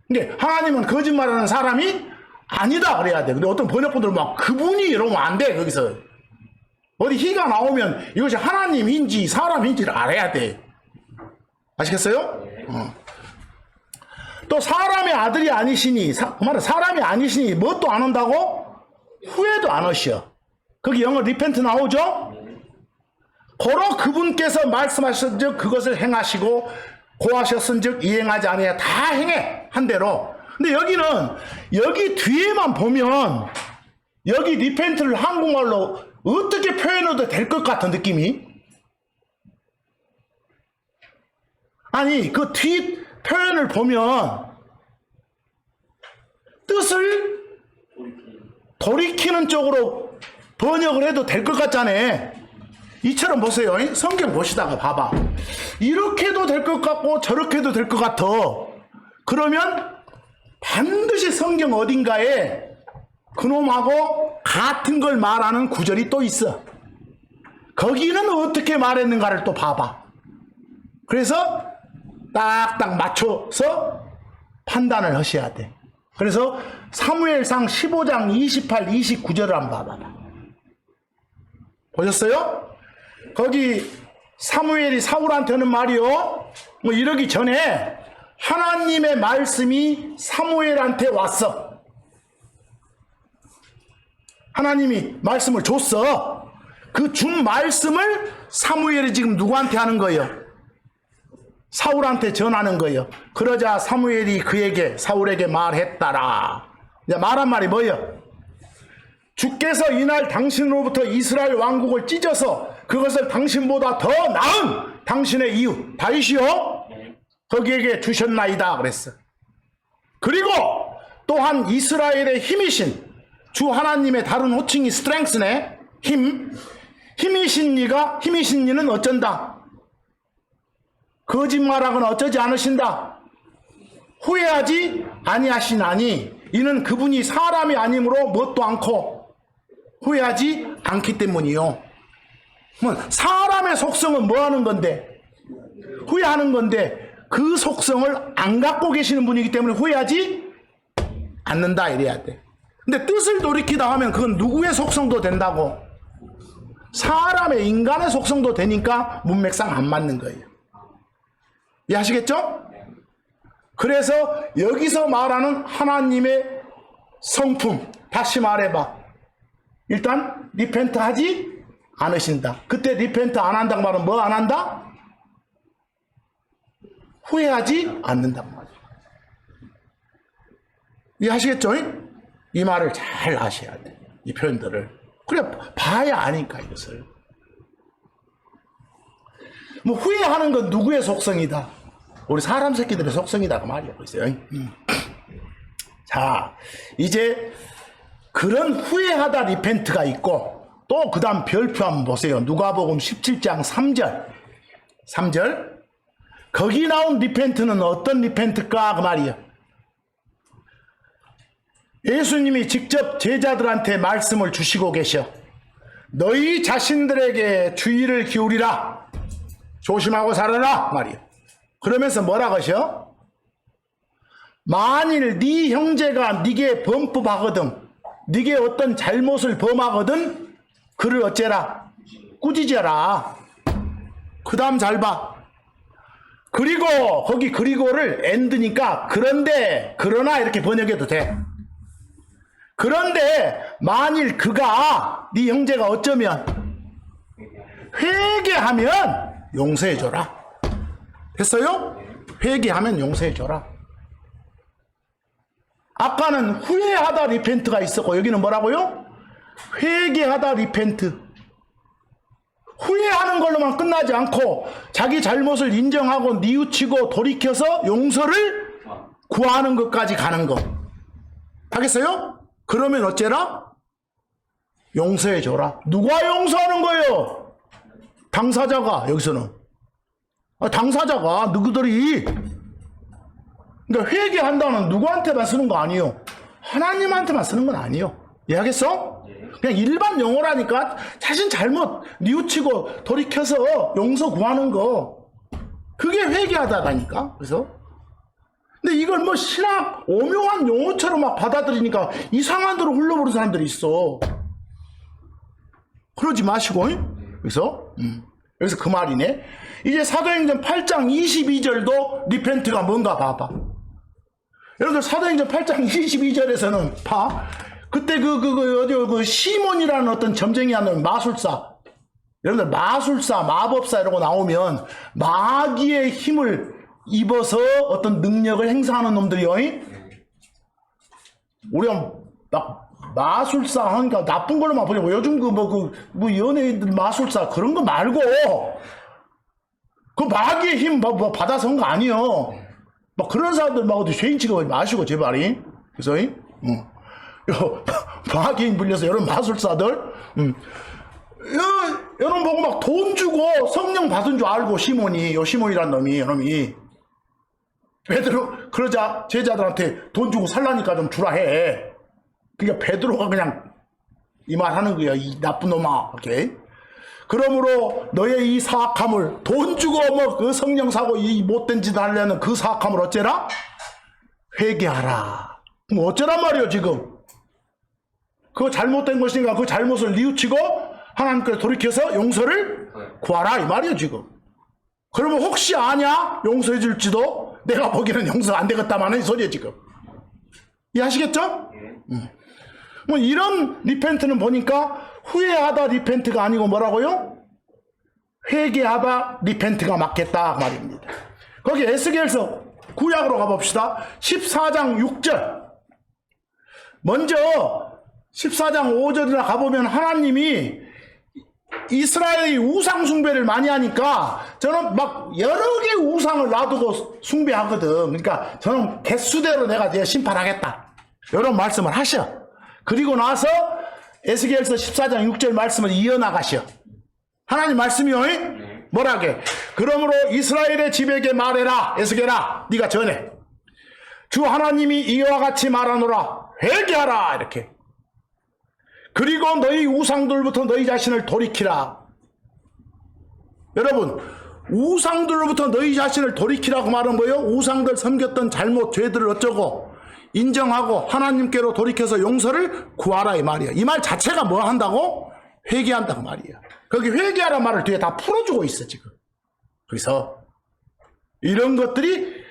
근데 하나님은 거짓말하는 사람이 아니다 그래야 돼. 근데 어떤 번역본들은 막 그분이 이러면 안 돼. 거기서 어디 he가 나오면 이것이 하나님인지 사람인지를 알아야 돼. 아시겠어요? 또 사람의 아들이 아니시니, 그 말은 사람이 아니시니 뭣도 안 한다고? 후회도 안 하셔. 거기 영어 리펜트 나오죠? 고로 그분께서 말씀하셨은즉 그것을 행하시고 고하셨은즉 이행하지 아니하여 다 행해 한 대로. 근데 여기는 여기 뒤에만 보면 여기 리펜트를 한국말로 어떻게 표현해도 될 것 같은 느낌이. 아니 그 뒤 표현을 보면 뜻을 돌이키는 쪽으로 번역을 해도 될 것 같잖아요. 이처럼 보세요. 성경 보시다가 봐봐. 이렇게도 될 것 같고 저렇게도 될 것 같아. 그러면 반드시 성경 어딘가에 그놈하고 같은 걸 말하는 구절이 또 있어. 거기는 어떻게 말했는가를 또 봐봐. 그래서 딱딱 맞춰서 판단을 하셔야 돼. 그래서 사무엘상 15장 28, 29절을 한번 봐봐. 보셨어요? 거기 사무엘이 사울한테 하는 말이요. 뭐 이러기 전에 하나님의 말씀이 사무엘한테 왔어. 하나님이 말씀을 줬어. 그 준 말씀을 사무엘이 지금 누구한테 하는 거예요? 사울한테 전하는 거예요. 그러자 사무엘이 그에게 사울에게 말했다라. 이제 말한 말이 뭐예요? 주께서 이날 당신으로부터 이스라엘 왕국을 찢어서 그것을 당신보다 더 나은 당신의 이웃 다윗이요 거기에게 주셨나이다 그랬어. 그리고 또한 이스라엘의 힘이신 주 하나님의 다른 호칭이 스트렝스네. 힘이신 이는 어쩐다? 거짓말하거나 어쩌지 않으신다. 후회하지 아니하시나니 이는 그분이 사람이 아니므로 뭣도 않고 후회하지 않기 때문이요. 사람의 속성은 뭐 하는 건데? 후회하는 건데 그 속성을 안 갖고 계시는 분이기 때문에 후회하지 않는다 이래야 돼. 근데 뜻을 돌이키다 하면 그건 누구의 속성도 된다고? 사람의 인간의 속성도 되니까 문맥상 안 맞는 거예요. 이해하시겠죠? 그래서 여기서 말하는 하나님의 성품, 다시 말해봐. 일단 리펜트 하지 않으신다. 그때 리펜트 안 한다고 말은 뭐 안 한다? 후회하지 않는단 말이에요. 이해하시겠죠? 이 말을 잘 아셔야 돼. 이 표현들을. 그래 봐야 아니까 이것을. 뭐 후회하는 건 누구의 속성이다? 우리 사람 새끼들의 속성이다 그 말이라고 있어요. 자, 이제 그런 후회하다 리펜트가 있고 또 그 다음 별표 한번 보세요. 누가복음 17장 3절 거기 나온 리펜트는 어떤 리펜트일까 그 말이에요. 예수님이 직접 제자들한테 말씀을 주시고 계셔. 너희 자신들에게 주의를 기울이라. 조심하고 살아라 말이에요. 그러면서 뭐라고 하셔? 만일 네 형제가 네게 범법하거든, 네게 어떤 잘못을 범하거든 그를 어째라? 꾸짖어라. 그 다음 잘 봐. 그리고 거기 그리고를 엔드니까 그런데 그러나 이렇게 번역해도 돼. 그런데 만일 그가 네 형제가 어쩌면 회개하면 용서해줘라. 됐어요? 회개하면 용서해줘라. 아까는 후회하다 리펜트가 있었고 여기는 뭐라고요? 회개하다 리펜트. 후회하는 걸로만 끝나지 않고 자기 잘못을 인정하고 뉘우치고 돌이켜서 용서를 구하는 것까지 가는 거. 하겠어요? 그러면 어째라? 용서해줘라. 누가 용서하는 거예요? 당사자가. 여기서는 당사자가 너희들이. 그러니까 회개한다는 누구한테만 쓰는 거 아니에요. 하나님한테만 쓰는 건 아니에요. 이해하겠어? 그냥 일반 용어라니까. 자신 잘못 뉘우치고 돌이켜서 용서 구하는 거, 그게 회개하다라니까. 그래서 근데 이걸 뭐 신학 오묘한 용어처럼 막 받아들이니까 이상한 대로 흘러버리는 사람들이 있어. 그러지 마시고. 그래서 여기서 그 말이네. 이제 사도행전 8장 22절도 리펜트가 뭔가 봐봐. 여러분들 사도행전 8장 22절에서는 봐. 그때 그 시몬이라는 어떤 점쟁이 하는 마술사. 여러분들 마술사, 마법사 이런 거 나오면 마귀의 힘을 입어서 어떤 능력을 행사하는 놈들이요. 우리가 막 마술사 하니까 나쁜 걸로만 보려고. 요즘 뭐 연예인들 마술사 그런 거 말고 그 마귀의 힘 뭐 받아서 한 거 아니요. 막 그런 사람들 막 어디 죄인 취급하지 마시고 제발이. 그래서 마귀인 불려서 이런 마술사들 이런 보고 막 돈 주고 성령 받은 줄 알고 시몬이란 놈이 베드로 그러자 제자들한테 돈 주고 살라니까 좀 주라 해. 그러니까 베드로가 그냥 이 말 하는 거야. 이 나쁜 놈아. 오케이. 그러므로 너의 이 사악함을 돈 주고 뭐 그 성령 사고 이 못된 짓 하려는 그 사악함을 어째라? 회개하라. 그럼 어쩌란 말이에요 지금. 그거 잘못된 것이니까 그 잘못을 뉘우치고 하나님께 돌이켜서 용서를 구하라 이 말이에요 지금. 그러면 혹시 아냐? 용서해 줄지도. 내가 보기에는 용서 안 되겠다마는 소리예요 지금. 이해하시겠죠? 뭐 이런 리펜트는 보니까 후회하다 리펜트가 아니고 뭐라고요? 회개하다 리펜트가 맞겠다 말입니다. 거기 에스겔서 구약으로 가봅시다. 14장 6절. 먼저 14장 5절이나 가보면 하나님이 이스라엘이 우상 숭배를 많이 하니까 저는 막 여러 개의 우상을 놔두고 숭배하거든. 그러니까 저는 개수대로 내가 심판하겠다. 이런 말씀을 하셔. 그리고 나서 에스겔서 14장 6절 말씀을 이어나가셔. 하나님 말씀이요. 뭐라게? 그러므로 이스라엘의 집에게 말해라. 에스겔아 네가 전해. 주 하나님이 이와 같이 말하노라. 회개하라. 이렇게. 그리고 너희 우상들부터 너희 자신을 돌이키라. 여러분 우상들로부터 너희 자신을 돌이키라고 말은 뭐예요? 우상들 섬겼던 잘못 죄들을 어쩌고 인정하고 하나님께로 돌이켜서 용서를 구하라 이 말이야. 이 말 자체가 뭐 한다고? 회개한다고 말이야. 거기 회개하라는 말을 뒤에 다 풀어주고 있어 지금. 그래서 이런 것들이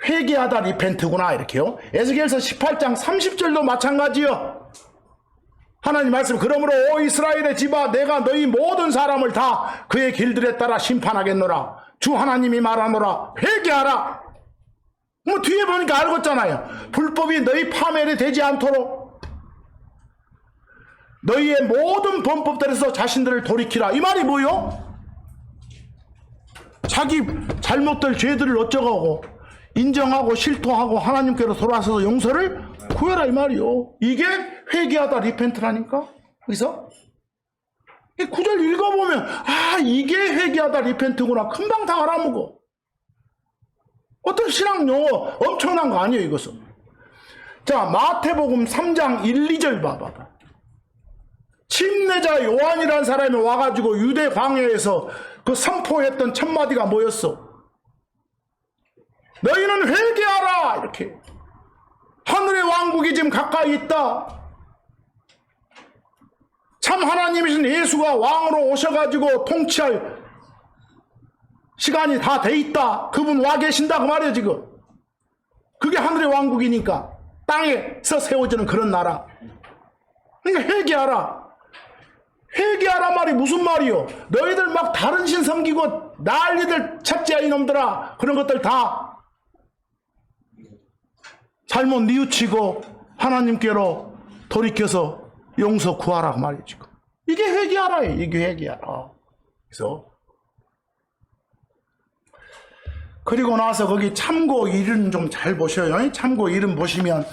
회개하다 리펜트구나 이렇게요. 에스겔서 18장 30절도 마찬가지요. 하나님 말씀. 그러므로 오 이스라엘의 집아 내가 너희 모든 사람을 다 그의 길들에 따라 심판하겠노라. 주 하나님이 말하노라. 회개하라. 뭐 뒤에 보니까 알겠잖아요. 불법이 너희 파멸이 되지 않도록 너희의 모든 범법들에서 자신들을 돌이키라. 이 말이 뭐요? 자기 잘못들 죄들을 어쩌고 인정하고 실토하고 하나님께로 돌아서서 용서를 구해라 이 말이요. 이게 회개하다 리펜트라니까. 그래서 이 구절 읽어보면 아 이게 회개하다 리펜트구나. 금방 다 알아먹어. 어떤 신학 용어 엄청난 거 아니에요 이것은. 자 마태복음 3장 1, 2절 봐봐. 침례자 요한이라는 사람이 와가지고 유대 광야에서 그 선포했던 첫 마디가 뭐였어? 너희는 회개하라 이렇게. 하늘의 왕국이 지금 가까이 있다. 참 하나님이신 예수가 왕으로 오셔가지고 통치할 시간이 다 돼 있다. 그분 와 계신다 그 말이에요 지금. 그게 하늘의 왕국이니까 땅에서 세워지는 그런 나라. 그러니까 회개하라. 회개하라 말이 무슨 말이요? 너희들 막 다른 신 섬기고 난리들 찾지야 이놈들아. 그런 것들 다 잘못 뉘우치고 하나님께로 돌이켜서 용서 구하라 그 말이에요 지금. 이게 회개하라예요. 이게 회개하라. 그래서 그리고 나서 거기 참고 일은 좀 잘 보셔요. 참고 일은 보시면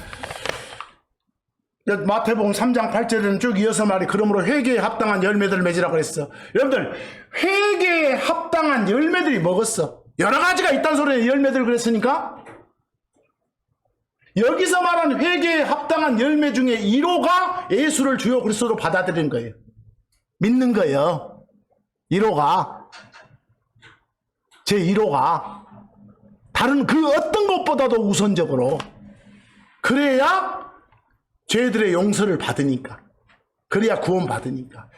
마태복음 3장 8절에는 쭉 이어서 말이 그러므로 회개에 합당한 열매들을 맺으라고 그랬어. 여러분들 회개에 합당한 열매들이 뭐겠어? 여러 가지가 있다는 소리에 열매들 그랬으니까 여기서 말하는 회개에 합당한 열매 중에 1호가 예수를 주요 그리스도로 받아들이는 거예요. 믿는 거예요. 1호가 제 1호가 다른 그 어떤 것보다도 우선적으로 그래야 죄들의 용서를 받으니까 그래야 구원 받으니까.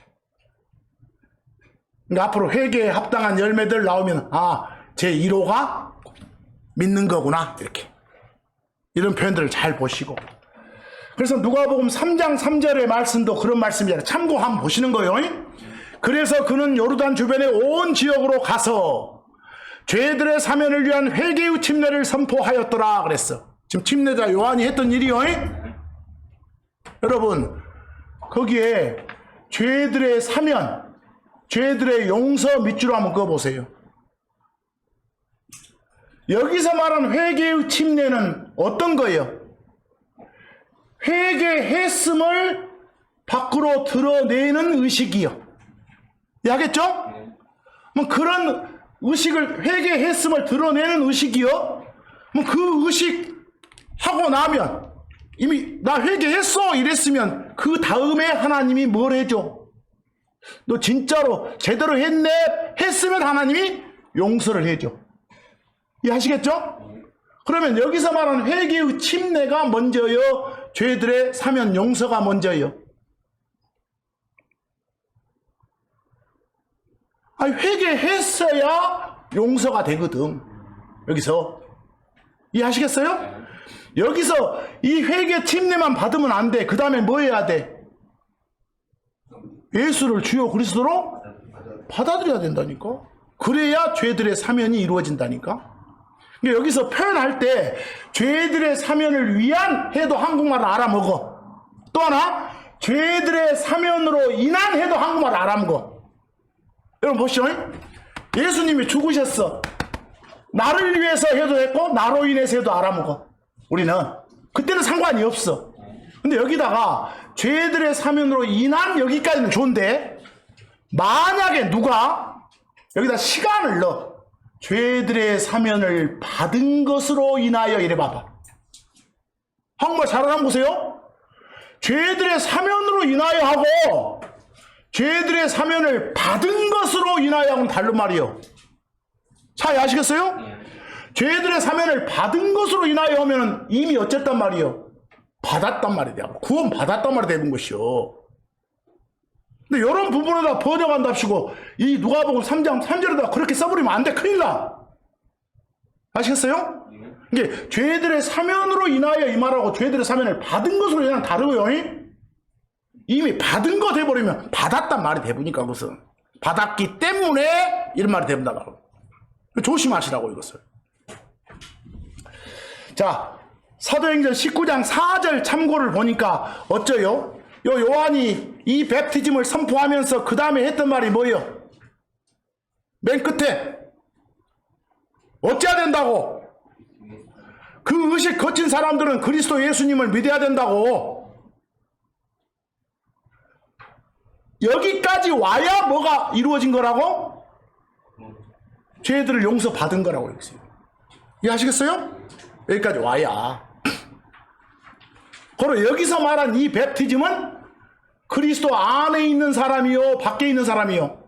그러니까 앞으로 회개에 합당한 열매들 나오면 제 1호가 믿는 거구나 이렇게 이런 표현들을 잘 보시고. 그래서 누가복음 3장 3절의 말씀도 그런 말씀이잖아요. 참고 한번 보시는 거예요. 그래서 그는 요르단 주변의 온 지역으로 가서 죄들의 사면을 위한 회개의 침례를 선포하였더라 그랬어. 지금 침례자 요한이 했던 일이요. 여러분 거기에 죄들의 사면, 죄들의 용서 밑줄로 한번 그어보세요. 여기서 말하는 회개의 침례는 어떤 거예요? 회개했음을 밖으로 드러내는 의식이요. 이해하겠죠? 뭐 그런 의식을 회개했음을 드러내는 의식이요. 뭐 그 의식 하고 나면 이미 나 회개했어 이랬으면 그 다음에 하나님이 뭘 해줘? 너 진짜로 제대로 했네 했으면 하나님이 용서를 해줘. 이해하시겠죠? 그러면 여기서 말하는 회개의 침례가 먼저요, 죄들의 사면 용서가 먼저요. 회개했어야 용서가 되거든. 여기서 이해하시겠어요? 여기서 이 회개 침례만 받으면 안 돼. 그 다음에 뭐 해야 돼? 예수를 주요 그리스도로 받아들여야 된다니까. 그래야 죄들의 사면이 이루어진다니까. 그러니까 여기서 표현할 때 죄들의 사면을 위한 해도 한국말을 알아먹어. 또 하나 죄들의 사면으로 인한 해도 한국말을 알아먹어. 여러분 보시죠. 예수님이 죽으셨어. 나를 위해서 해도 했고 나로 인해서 해도 알아먹어. 우리는 그때는 상관이 없어. 근데 여기다가 죄들의 사면으로 인한 여기까지는 좋은데 만약에 누가 여기다 시간을 넣어 죄들의 사면을 받은 것으로 인하여 이래 봐봐. 한국말 잘하나 보세요. 죄들의 사면으로 인하여 하고 죄들의 사면을 받은 것으로 인하여 하고는 다른 말이요. 차이 아시겠어요? 죄들의 사면을 받은 것으로 인하여 하면 이미 어쨌단 말이요? 받았단 말이 돼. 구원 받았단 말이 되는 것이요. 근데 이런 부분에다 번역한답시고 이 누가복음 3장 3절에다 그렇게 써버리면 안 돼. 큰일 나. 아시겠어요? 이게 죄들의 사면으로 인하여 이 말하고 죄들의 사면을 받은 것으로 인하여 다르고요. 이미 받은 거 돼버리면 받았단 말이 돼보니까 그것은 받았기 때문에 이런 말이 됩니다. 조심하시라고 이것을. 자, 사도행전 19장 4절 참고를 보니까 어쩌요? 요한이 이 베프티즘을 선포하면서 그 다음에 했던 말이 뭐예요? 맨 끝에 어찌해야 된다고? 그 의식 거친 사람들은 그리스도 예수님을 믿어야 된다고. 여기까지 와야 뭐가 이루어진 거라고? 죄들을 용서받은 거라고 했어요. 이해하시겠어요? 여기까지 와야. 그리고 여기서 말한 이 베프티즘은 그리스도 안에 있는 사람이요, 밖에 있는 사람이요?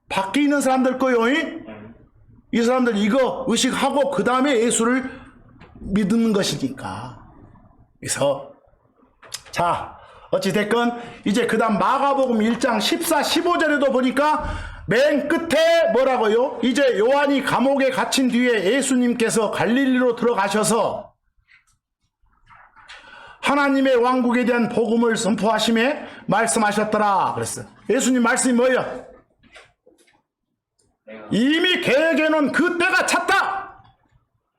밖에 있는 사람들 거요. 이 사람들 이거 의식하고 그 다음에 예수를 믿는 것이니까. 그래서 자, 어찌됐건 이제 그 다음 마가복음 1장 14, 15절에도 보니까 맨 끝에 뭐라고요? 이제 요한이 감옥에 갇힌 뒤에 예수님께서 갈릴리로 들어가셔서 하나님의 왕국에 대한 복음을 선포하심에 말씀하셨더라 그랬어. 예수님 말씀이 뭐예요? 이미 계획에는 그 때가 찼다.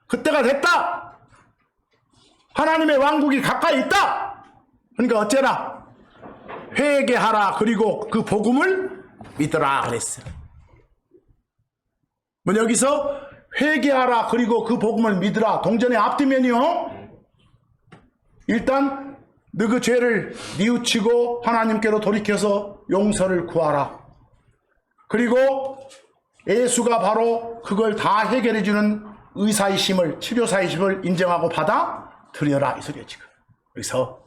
그 때가 됐다. 하나님의 왕국이 가까이 있다. 그러니까 어째라? 회개하라. 그리고 그 복음을 믿으라 그랬어. 뭐 여기서 회개하라. 그리고 그 복음을 믿으라. 동전의 앞뒤면이요. 일단 너 그 죄를 뉘우치고 하나님께로 돌이켜서 용서를 구하라. 그리고 예수가 바로 그걸 다 해결해주는 의사이심을, 치료사이심을 인정하고 받아들여라 이 소리야 지금. 여기서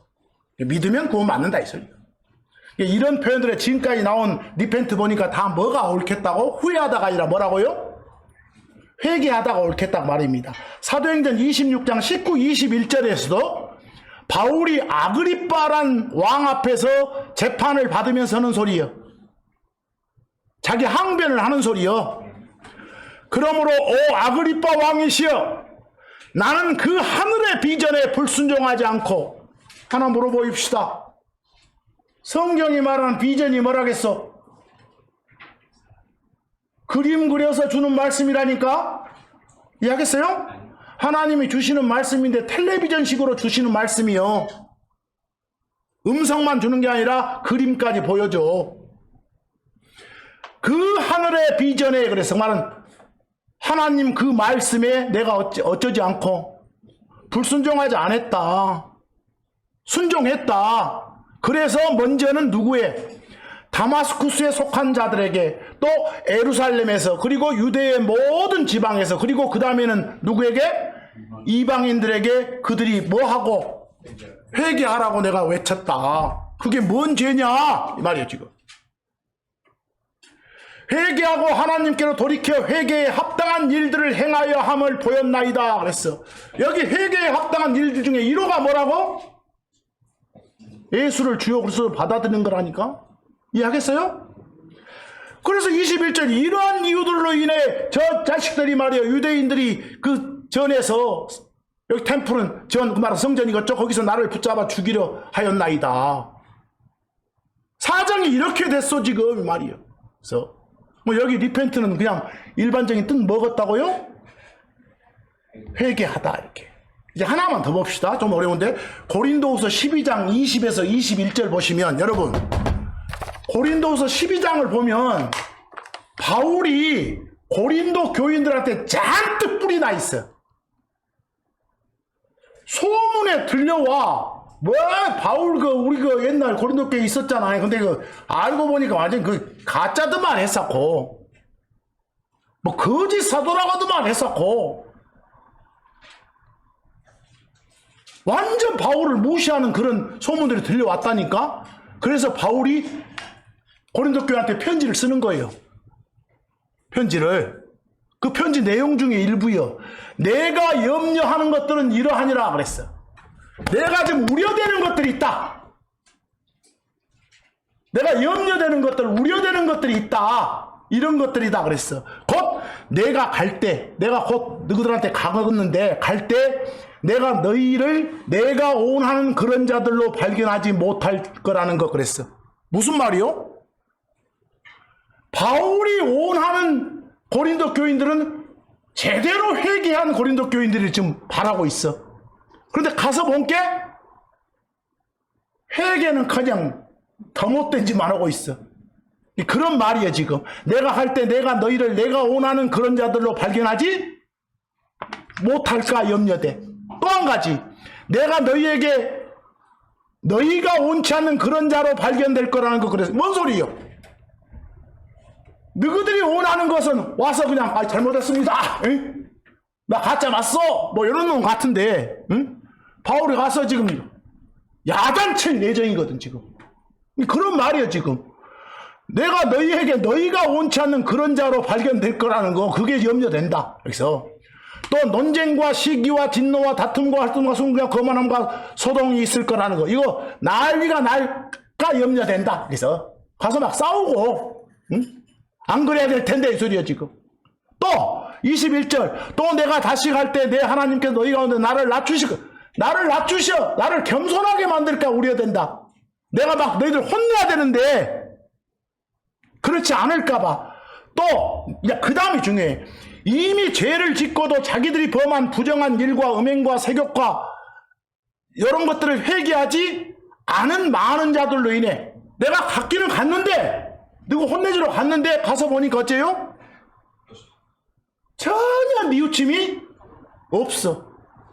믿으면 구원 받는다 이 소리야. 이런 표현들에 지금까지 나온 리펜트 보니까 다 뭐가 옳겠다고? 후회하다가 아니라 뭐라고요? 회개하다가 옳겠다고 말입니다. 사도행전 26장 19, 21절에서도 바울이 아그리빠란 왕 앞에서 재판을 받으면서 하는 소리예요. 자기 항변을 하는 소리요. 그러므로 오 아그리빠 왕이시여, 나는 그 하늘의 비전에 불순종하지 않고, 하나 물어보십시다. 성경이 말하는 비전이 뭐라겠어? 그림 그려서 주는 말씀이라니까? 이해하겠어요? 하나님이 주시는 말씀인데 텔레비전식으로 주시는 말씀이요. 음성만 주는 게 아니라 그림까지 보여줘. 그 하늘의 비전에, 그래서 말은 하나님 그 말씀에 내가 어쩌지 않고 불순종하지 않았다. 순종했다. 그래서 먼저는 누구의? 다마스쿠스에 속한 자들에게, 또 예루살렘에서, 그리고 유대의 모든 지방에서, 그리고 그 다음에는 누구에게? 이방인들에게 그들이 뭐하고? 회개하라고 내가 외쳤다. 그게 뭔 죄냐? 이 말이에요 지금. 회개하고 하나님께로 돌이켜 회개에 합당한 일들을 행하여 함을 보였나이다 그랬어. 여기 회개에 합당한 일들 중에 1호가 뭐라고? 예수를 주요 그리스도로 받아들이는 거라니까. 이해하겠어요? 그래서 21절, 이러한 이유들로 인해 저 자식들이 말이에요, 유대인들이 그 전에서, 여기 템플은 그 말은 성전이겠죠. 거기서 나를 붙잡아 죽이려 하였나이다. 사정이 이렇게 됐어 지금 말이에요. 그래서 뭐 여기 리펜트는 그냥 일반적인 뜻 먹었다고요? 회개하다 이렇게. 이제 하나만 더 봅시다. 좀 어려운데 고린도후서 12장 20에서 21절 보시면, 여러분 고린도후서 12장을 보면 바울이 고린도 교인들한테 잔뜩 뿔이 나 있어. 소문에 들려와. 뭐 바울 우리 옛날 고린도 교회 있었잖아요. 근데 알고 보니까 완전 가짜들만 했었고, 뭐 거짓 사도라고도만 했었고, 완전 바울을 무시하는 그런 소문들이 들려왔다니까. 그래서 바울이 고린도 교회한테 편지를 쓰는 거예요. 편지를. 그 편지 내용 중에 일부요. 내가 염려하는 것들은 이러하니라 그랬어. 내가 지금 우려되는 것들이 있다. 내가 염려되는 것들, 우려되는 것들이 있다. 이런 것들이다 그랬어. 곧 내가 갈 때, 내가 곧 너희들한테 가겠는데, 갈 때 내가 너희를 내가 원하는 그런 자들로 발견하지 못할 거라는 거 그랬어. 무슨 말이요? 바울이 원하는 고린도 교인들은 제대로 회개한 고린도 교인들이 지금 바라고 있어. 그런데 가서 본 게 회개는 그냥 더 못된 짓만 하고 있어. 그런 말이야 지금. 내가 할 때 내가 너희를 내가 원하는 그런 자들로 발견하지 못할까 염려돼. 또 한 가지, 내가 너희에게 너희가 원치 않는 그런 자로 발견될 거라는 거. 그래서 뭔 소리요? 너희들이 원하는 것은 와서 그냥 잘못했습니다, 응? 나 가짜 맞어, 뭐 이런 놈 같은데, 응? 바울이 가서 지금 야단칠 예정이거든 지금. 그런 말이에요 지금. 내가 너희에게 너희가 원치 않는 그런 자로 발견될 거라는 거, 그게 염려된다. 그래서 또 논쟁과 시기와 진노와 다툼과 할tum과 순교와 거만함과 소동이 있을 거라는 거, 이거 난리가 날까 염려된다. 그래서 가서 막 싸우고, 응? 안 그래야 될 텐데 이 소리야 지금. 또 21절 또 내가 다시 갈 때 내 하나님께서 너희 가운데 나를 낮추시고 나를 낮추셔 나를 겸손하게 만들까 우려야 된다. 내가 막 너희들 혼내야 되는데 그렇지 않을까 봐. 또 그 다음이 중요해. 이미 죄를 짓고도 자기들이 범한 부정한 일과 음행과 세욕과 이런 것들을 회개하지 않은 많은 자들로 인해 내가 갔기는 갔는데 누구 혼내주러 갔는데 가서 보니까 어째요? 전혀 뉘우침이 없어.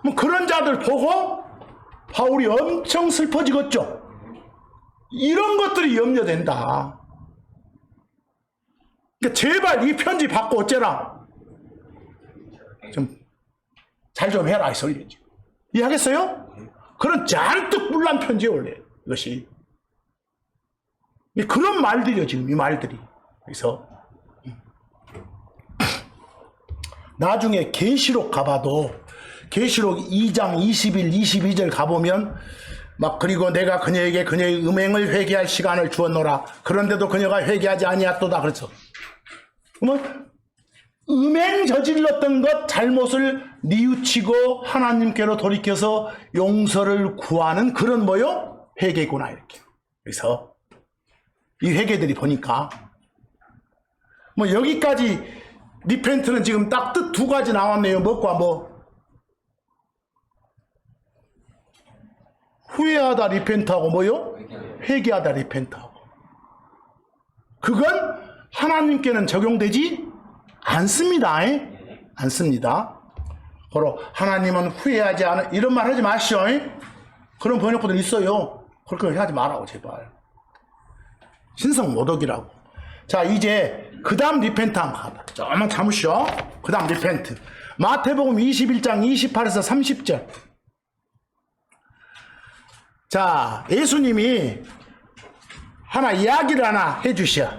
뭐 그런 자들 보고 바울이 엄청 슬퍼지겠죠. 이런 것들이 염려된다. 그러니까 제발 이 편지 받고 어째라. 좀 잘 좀 해라 이 소리지. 이해하겠어요? 그런 잔뜩 뿔난 편지에 원래 이것이 그런 말들이요 지금 이 말들이. 그래서 나중에 계시록 가봐도 계시록 2장 21, 22절 가보면 막 그리고 내가 그녀에게 그녀의 음행을 회개할 시간을 주었노라. 그런데도 그녀가 회개하지 아니하도다. 그래서 그러면 음행 저질렀던 것 잘못을 뉘우치고 하나님께로 돌이켜서 용서를 구하는 그런 뭐요? 회개구나 이렇게. 그래서 이 회개들이 보니까 뭐 여기까지 리펜트는 지금 딱 뜻 두 가지 나왔네요. 뭐과 뭐? 후회하다 리펜트하고 뭐요? 회개하다 리펜트하고. 그건 하나님께는 적용되지 않습니다. 않습니다. 바로 하나님은 후회하지 않은 이런 말 하지 마시오. 그런 번역구들 있어요. 그렇게 하지 말라고 제발. 신성 모독이라고. 자 이제 그 다음 리펜트 한번 가다. 조금만 참으시오. 그 다음 리펜트. 마태복음 21장 28에서 30절. 자 예수님이 하나 이야기를 하나 해주셔.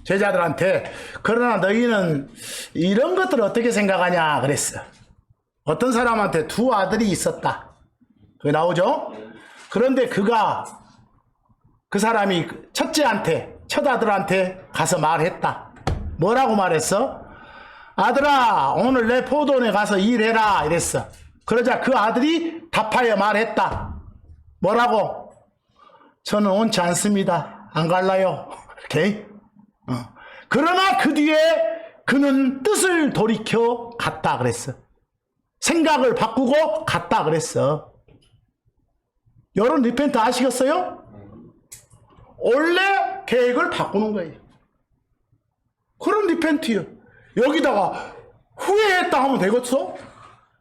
제자들한테. 그러나 너희는 이런 것들을 어떻게 생각하냐 그랬어. 어떤 사람한테 두 아들이 있었다. 그게 나오죠? 그런데 그 사람이 첫째한테 첫 아들한테 가서 말했다. 뭐라고 말했어? 아들아 오늘 내 포도원에 가서 일해라 이랬어. 그러자 그 아들이 답하여 말했다. 뭐라고? 저는 원치 않습니다. 안 갈라요. 이렇게. 그러나 그 뒤에 그는 뜻을 돌이켜 갔다 그랬어. 생각을 바꾸고 갔다 그랬어. 여러분 리펜트 아시겠어요? 원래 계획을 바꾸는 거예요. 그런 리펜트요. 여기다가 후회했다 하면 되겠어?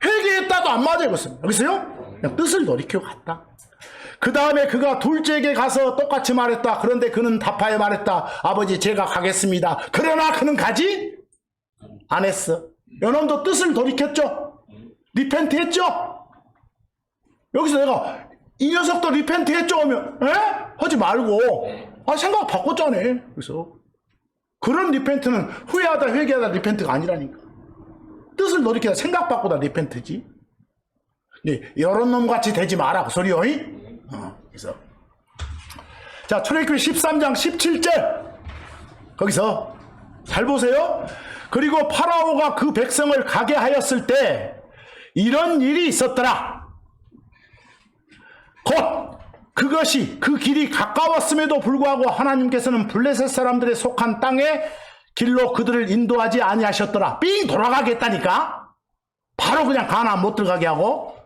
회개했다도 안 맞아요. 여기서요? 그냥 뜻을 돌이켜 갔다. 그 다음에 그가 둘째에게 가서 똑같이 말했다. 그런데 그는 답하여 말했다. 아버지 제가 가겠습니다. 그러나 그는 가지 안 했어. 요놈도 뜻을 돌이켰죠. 리펜트 했죠. 여기서 내가 이 녀석도 리펜트 했죠 하면 하지 말고 생각 바꿨잖아. 그래서 그런 리펜트는 후회하다 회개하다 리펜트가 아니라니까. 뜻을 돌이키다 생각 바꾸다 리펜트지. 이런 놈같이 되지 마라 그 소리요. 그래서 자 출애굽기 13장 17절 거기서 잘 보세요. 그리고 파라오가 그 백성을 가게 하였을 때 이런 일이 있었더라. 곧 그것이 그 길이 가까웠음에도 불구하고 하나님께서는 블레셋 사람들의 속한 땅에 길로 그들을 인도하지 아니하셨더라. 삥 돌아가겠다니까. 바로 그냥 가나안 못 들어가게 하고.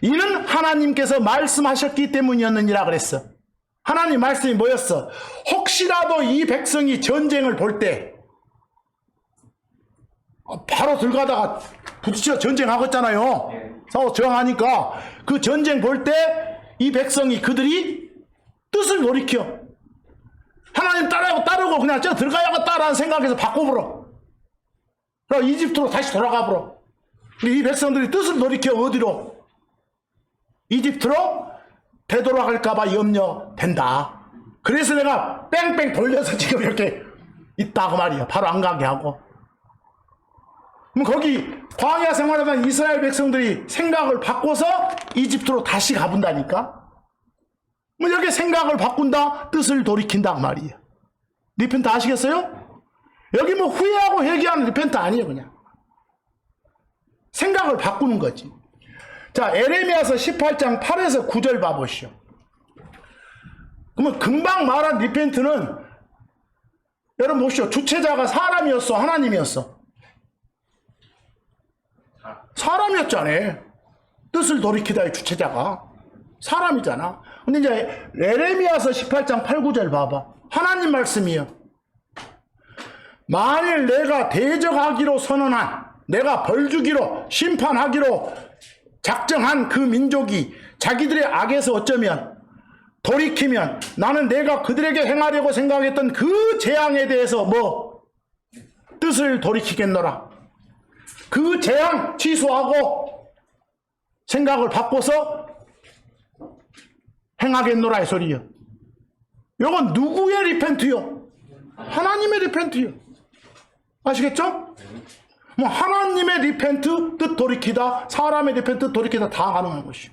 이는 하나님께서 말씀하셨기 때문이었느니라 그랬어. 하나님 말씀이 뭐였어? 혹시라도 이 백성이 전쟁을 볼 때 바로 들어가다가 부딪혀 전쟁하겠잖아요. 싸워 저항하니까 그 전쟁 볼 때 이 백성이 그들이 뜻을 돌이켜 하나님 따르고 그냥 저 들어가야겠다라는 생각에서 바꿔버려. 그럼 이집트로 다시 돌아가버려. 이 백성들이 뜻을 돌이켜 어디로? 이집트로 되돌아갈까봐 염려된다. 그래서 내가 뺑뺑 돌려서 지금 이렇게 있다고 말이야. 바로 안 가게 하고. 그럼 거기 광야 생활하던 이스라엘 백성들이 생각을 바꿔서 이집트로 다시 가본다니까. 뭐 이렇게 생각을 바꾼다, 뜻을 돌이킨다 말이에요. 리펜트 아시겠어요? 여기 뭐 후회하고 회개하는 리펜트 아니에요. 그냥 생각을 바꾸는 거지. 자, 에레미야서 18장 8에서 9절 봐보시오. 그러면 금방 말한 리펜트는 여러분 보시오. 주체자가 사람이었어, 하나님이었어? 사람이었잖아요. 뜻을 돌이키다의 주체자가 사람이잖아. 근데 이제 에레미야서 18장 8, 9절 봐봐. 하나님 말씀이요. 만일 내가 대적하기로 선언한, 내가 벌주기로 심판하기로 작정한 그 민족이 자기들의 악에서 어쩌면 돌이키면 나는 내가 그들에게 행하려고 생각했던 그 재앙에 대해서 뭐 뜻을 돌이키겠노라. 그 재앙 취소하고 생각을 바꿔서 행하겠노라 이 소리요. 이건 누구의 리펜트요? 하나님의 리펜트요. 아시겠죠? 뭐 하나님의 리펜트, 뜻 돌이키다, 사람의 리펜트, 돌이키다 다 가능한 것이요.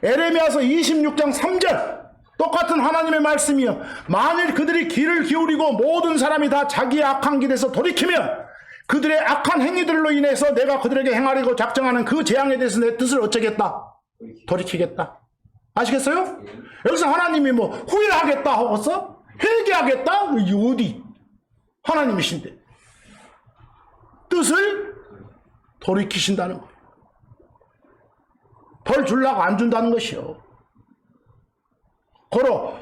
에레미야서 26장 3절 똑같은 하나님의 말씀이요. 만일 그들이 귀를 기울이고 모든 사람이 다 자기의 악한 길에서 돌이키면 그들의 악한 행위들로 인해서 내가 그들에게 행하려고 작정하는 그 재앙에 대해서 내 뜻을 어쩌겠다? 돌이키겠다. 아시겠어요? 여기서 하나님이 뭐 후회하겠다 하고서 회개하겠다? 이게 어디? 하나님이신데 뜻을 돌이키신다는 거예요. 벌 주려고 안 준다는 것이요. 고로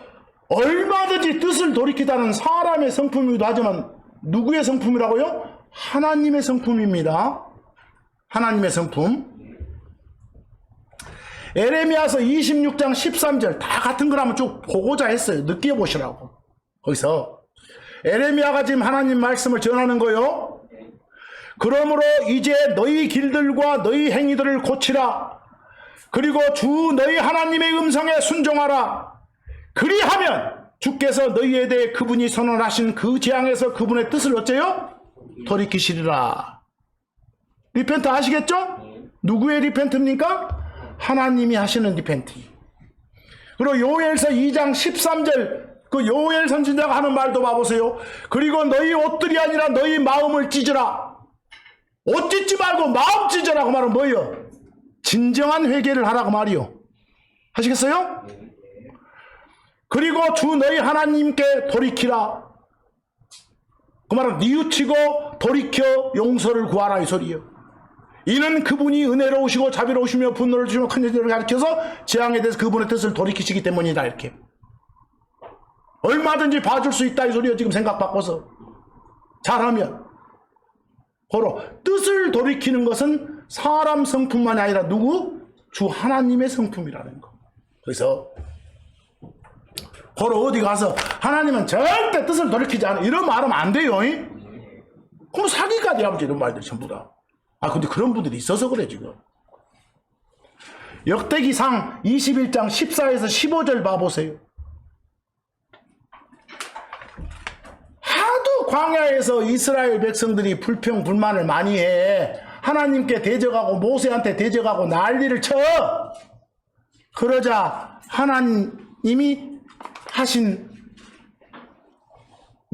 얼마든지 뜻을 돌이키다는 사람의 성품이기도 하지만 누구의 성품이라고요? 하나님의 성품입니다. 하나님의 성품. 에레미야서 26장 13절 다 같은 거라면 쭉 보고자 했어요. 느껴보시라고. 거기서 에레미야가 지금 하나님 말씀을 전하는 거요. 그러므로 이제 너희 길들과 너희 행위들을 고치라. 그리고 주 너희 하나님의 음성에 순종하라. 그리하면 주께서 너희에 대해 그분이 선언하신 그 재앙에서 그분의 뜻을 어째요? 돌이키시리라. 리펜트 아시겠죠? 누구의 리펜트입니까? 하나님이 하시는 리펜트. 그리고 요엘서 2장 13절 그 요엘 선지자가 하는 말도 봐보세요. 그리고 너희 옷들이 아니라 너희 마음을 찢으라. 옷 찢지 말고 마음 찢으라고 말은 뭐예요? 진정한 회개를 하라고 말이요. 하시겠어요? 그리고 주 너희 하나님께 돌이키라. 그 말은 뉘우치고 돌이켜 용서를 구하라 이 소리요. 이는 그분이 은혜로우시고 자비로우시며 분노를 주시며 큰 일을 가르쳐서 재앙에 대해서 그분의 뜻을 돌이키시기 때문이다 이렇게. 얼마든지 봐줄 수 있다 이 소리요. 지금 생각 바꿔서 잘하면. 고로 뜻을 돌이키는 것은 사람 성품만이 아니라 누구? 주 하나님의 성품이라는 거. 그래서 고로 어디 가서 하나님은 절대 뜻을 돌이키지 않아 이런 말하면 안 돼요. 그럼 사기까지 하면 이런 말들 전부 다. 아 근데 그런 분들이 있어서 그래 지금. 역대기상 21장 14에서 15절 봐보세요. 하도 광야에서 이스라엘 백성들이 불평 불만을 많이 해. 하나님께 대적하고 모세한테 대적하고 난리를 쳐. 그러자 하나님이 하신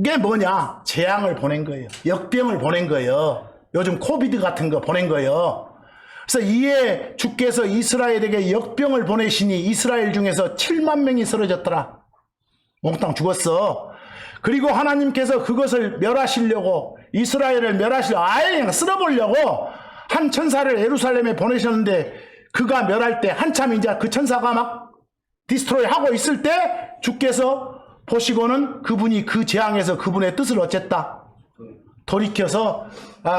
게 뭐냐? 재앙을 보낸 거예요. 역병을 보낸 거예요. 요즘 코비드 같은 거 보낸 거예요. 그래서 이에 주께서 이스라엘에게 역병을 보내시니 이스라엘 중에서 7만 명이 쓰러졌더라. 몽땅 죽었어. 그리고 하나님께서 그것을 멸하시려고 이스라엘을 멸하시려고 아예 그냥 쓸어보려고 한 천사를 예루살렘에 보내셨는데 그가 멸할 때 한참 이제 그 천사가 막 디스트로이 하고 있을 때 주께서 보시고는 그분이 그 재앙에서 그분의 뜻을 어쨌다? 돌이켜서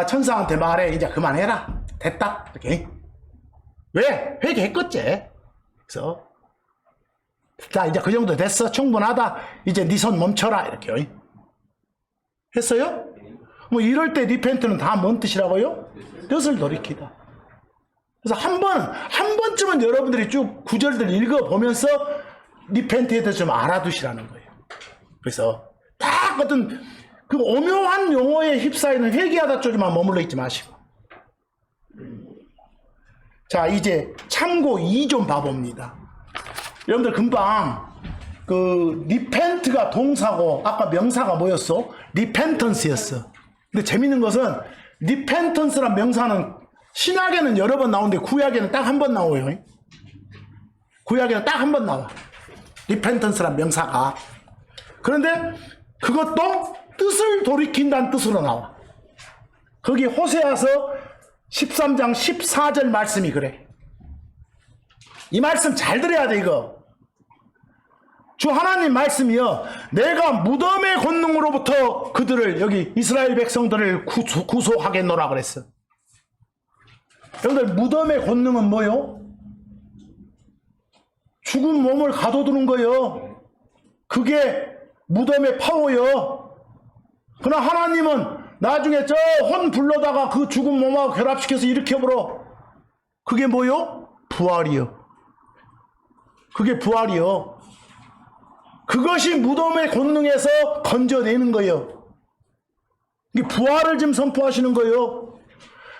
천사한테 말해. 이제 그만해라. 됐다. 이렇게. 왜? 회개했겠지. 그래서 자 이제 그 정도 됐어. 충분하다. 이제 네 손 멈춰라. 이렇게 했어요? 뭐 이럴 때 리펜트는 다 뭔 뜻이라고요? 뜻을 돌이키다. 그래서 한 번쯤은 여러분들이 쭉 구절들 읽어보면서 리펜트에 대해서 좀 알아두시라는 거예요. 그래서 딱 어떤 그 오묘한 용어에 휩싸이는 회개하다 쪽에만 머물러 있지 마시고. 자, 이제 참고 2 좀 봐봅니다. 여러분들 금방 그 리펜트가 동사고 아까 명사가 뭐였어? 리펜턴스였어. 근데 재밌는 것은 리펜턴스란 명사는 신약에는 여러 번 나오는데 구약에는 딱 한 번 나와요. 구약에는 딱 한 번 나와. 리펜턴스란 명사가. 그런데 그것도 뜻을 돌이킨다는 뜻으로 나와. 거기 호세아서 13장 14절 말씀이 그래. 이 말씀 잘 들어야 돼 이거. 주 하나님 말씀이요. 내가 무덤의 권능으로부터 그들을 여기 이스라엘 백성들을 구속하겠노라 그랬어. 여러분들 무덤의 권능은 뭐요? 죽은 몸을 가둬두는 거요. 그게 무덤의 파워요. 그러나 하나님은 나중에 저 혼 불러다가 그 죽은 몸하고 결합시켜서 일으켜버려. 그게 뭐요? 부활이요. 그게 부활이요. 그것이 무덤의 권능에서 건져내는 거예요. 이게 부활을 지금 선포하시는 거예요.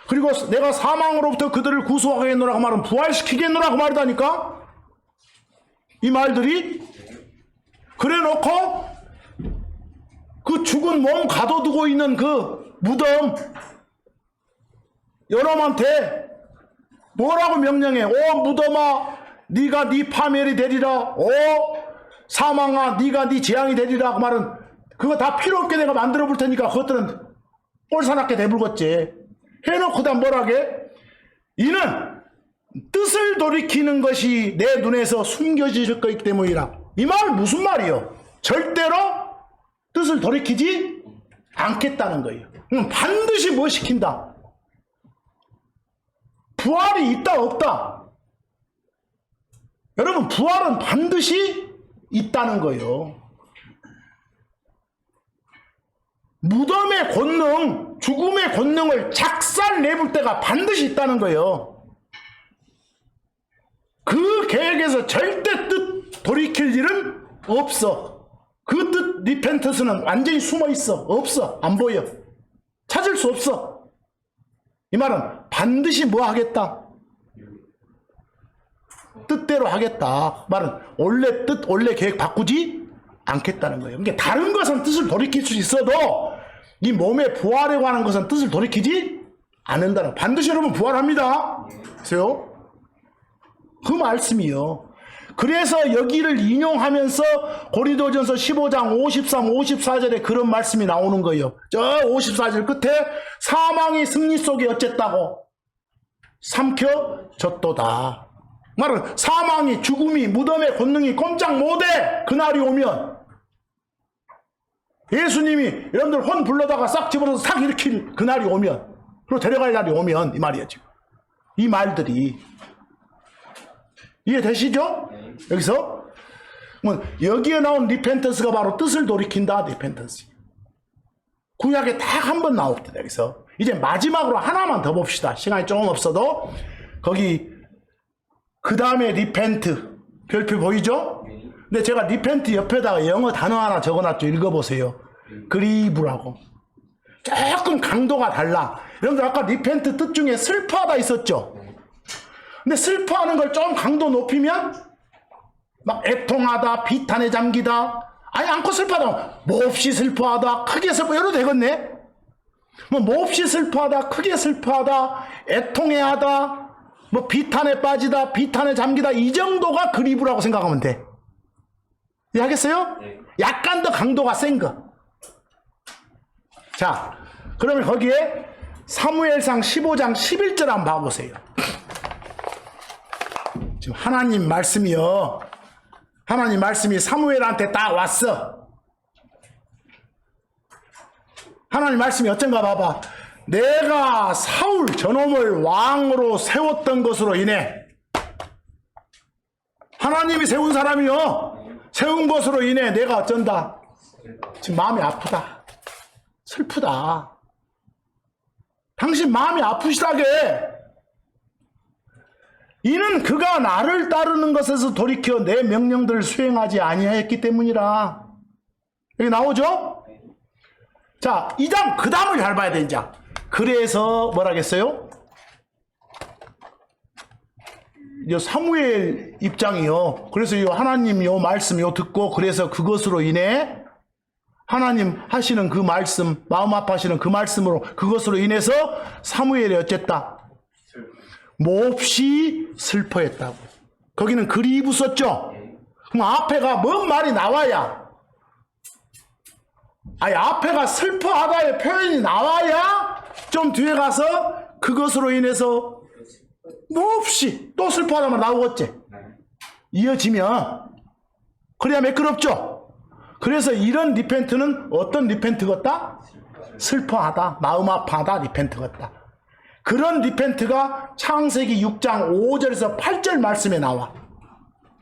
그리고 내가 사망으로부터 그들을 구속하겠노라고 말은 부활시키겠노라고 말이다니까. 이 말들이 그래 놓고 그 죽은 몸 가둬두고 있는 그 무덤 여러분한테 뭐라고 명령해? 오 무덤아 네가 네 파멸이 되리라. 오 사망아 네가 네 재앙이 되리라. 그 말은 그거 다 필요 없게 내가 만들어 볼 테니까 그것들은 꼴사납게 내불겠지. 해놓고 그다음 뭐라게? 이는 뜻을 돌이키는 것이 내 눈에서 숨겨질 거기 때문이라. 이 말 무슨 말이요? 절대로 뜻을 돌이키지 않겠다는 거예요. 반드시 뭐 시킨다? 부활이 있다 없다? 여러분 부활은 반드시 있다는 거예요. 무덤의 권능, 죽음의 권능을 작살 내볼 때가 반드시 있다는 거예요. 그 계획에서 절대 뜻 돌이킬 일은 없어. 그 뜻 리펜턴스는 완전히 숨어 있어. 없어. 안 보여. 찾을 수 없어. 이 말은 반드시 뭐 하겠다? 뜻대로 하겠다. 말은 원래 뜻, 원래 계획 바꾸지 않겠다는 거예요. 그러니까 다른 것은 뜻을 돌이킬 수 있어도 이 몸의 부활에 관한 것은 뜻을 돌이키지 않는다는. 반드시 여러분 부활합니다. 보세요. 그 말씀이요. 그래서 여기를 인용하면서 고린도전서 15장 53, 54절에 그런 말씀이 나오는 거예요. 저 54절 끝에 사망이 승리 속에 어쨌다고 삼켜졌도다. 말은 사망이 죽음이 무덤의 권능이 꼼짝 못해. 그날이 오면 예수님이 여러분들 혼 불러다가 싹 집어서 싹 일으킬 그날이 오면 그리고 데려갈 날이 오면 이 말이에요. 지금 이 말들이 이해되시죠? 여기서 여기에 나온 리펜턴스가 바로 뜻을 돌이킨다. 리펜턴스 구약에 딱 한 번 나옵니다. 여기서 이제 마지막으로 하나만 더 봅시다. 시간이 조금 없어도 거기 그 다음에 리펜트 별표 보이죠? 근데 제가 리펜트 옆에다가 영어 단어 하나 적어놨죠. 읽어보세요. 그리브라고. 조금 강도가 달라. 여러분들 아까 리펜트 뜻 중에 슬퍼하다 있었죠? 근데 슬퍼하는 걸 좀 강도 높이면 막 애통하다, 비탄에 잠기다. 아니 않고 슬퍼하다. 몹시 슬퍼하다, 크게 슬퍼 이러도 되겠네. 뭐 몹시 슬퍼하다, 크게 슬퍼하다, 애통해하다, 뭐 비탄에 빠지다, 비탄에 잠기다 이 정도가 그리브라고 생각하면 돼. 이해하겠어요? 네. 약간 더 강도가 센 거. 자, 그러면 거기에 사무엘상 15장 11절 한번 봐보세요. 지금 하나님 말씀이요. 하나님 말씀이 사무엘한테 딱 왔어. 하나님 말씀이 어쩐가 봐봐. 내가 사울 저놈을 왕으로 세웠던 것으로 인해 하나님이 세운 사람이요. 세운 것으로 인해 내가 어쩐다. 지금 마음이 아프다. 슬프다. 당신 마음이 아프시다게. 이는 그가 나를 따르는 것에서 돌이켜 내 명령들을 수행하지 아니하였기 때문이라. 여기 나오죠? 자, 이 장 그 다음을 잘 봐야 돼. 이제 그래서 뭐라겠어요? 이 사무엘 입장이요. 그래서 이 하나님 요 말씀 요 듣고 그래서 그것으로 인해 하나님 하시는 그 말씀, 마음 아파하시는 그 말씀으로 그것으로 인해서 사무엘이 어쨌다? 몹시 슬퍼했다고. 거기는 그리 부었죠. 그럼 앞에가 뭔 말이 나와야, 아니 앞에가 슬퍼하다의 표현이 나와야 좀 뒤에 가서 그것으로 인해서 몹시 또 슬퍼하다만 나오겠지. 이어지면 그래야 매끄럽죠. 그래서 이런 리펜트는 어떤 리펜트 같다? 슬퍼하다, 마음 아파하다 리펜트 같다. 그런 리펜트가 창세기 6장 5절에서 8절 말씀에 나와.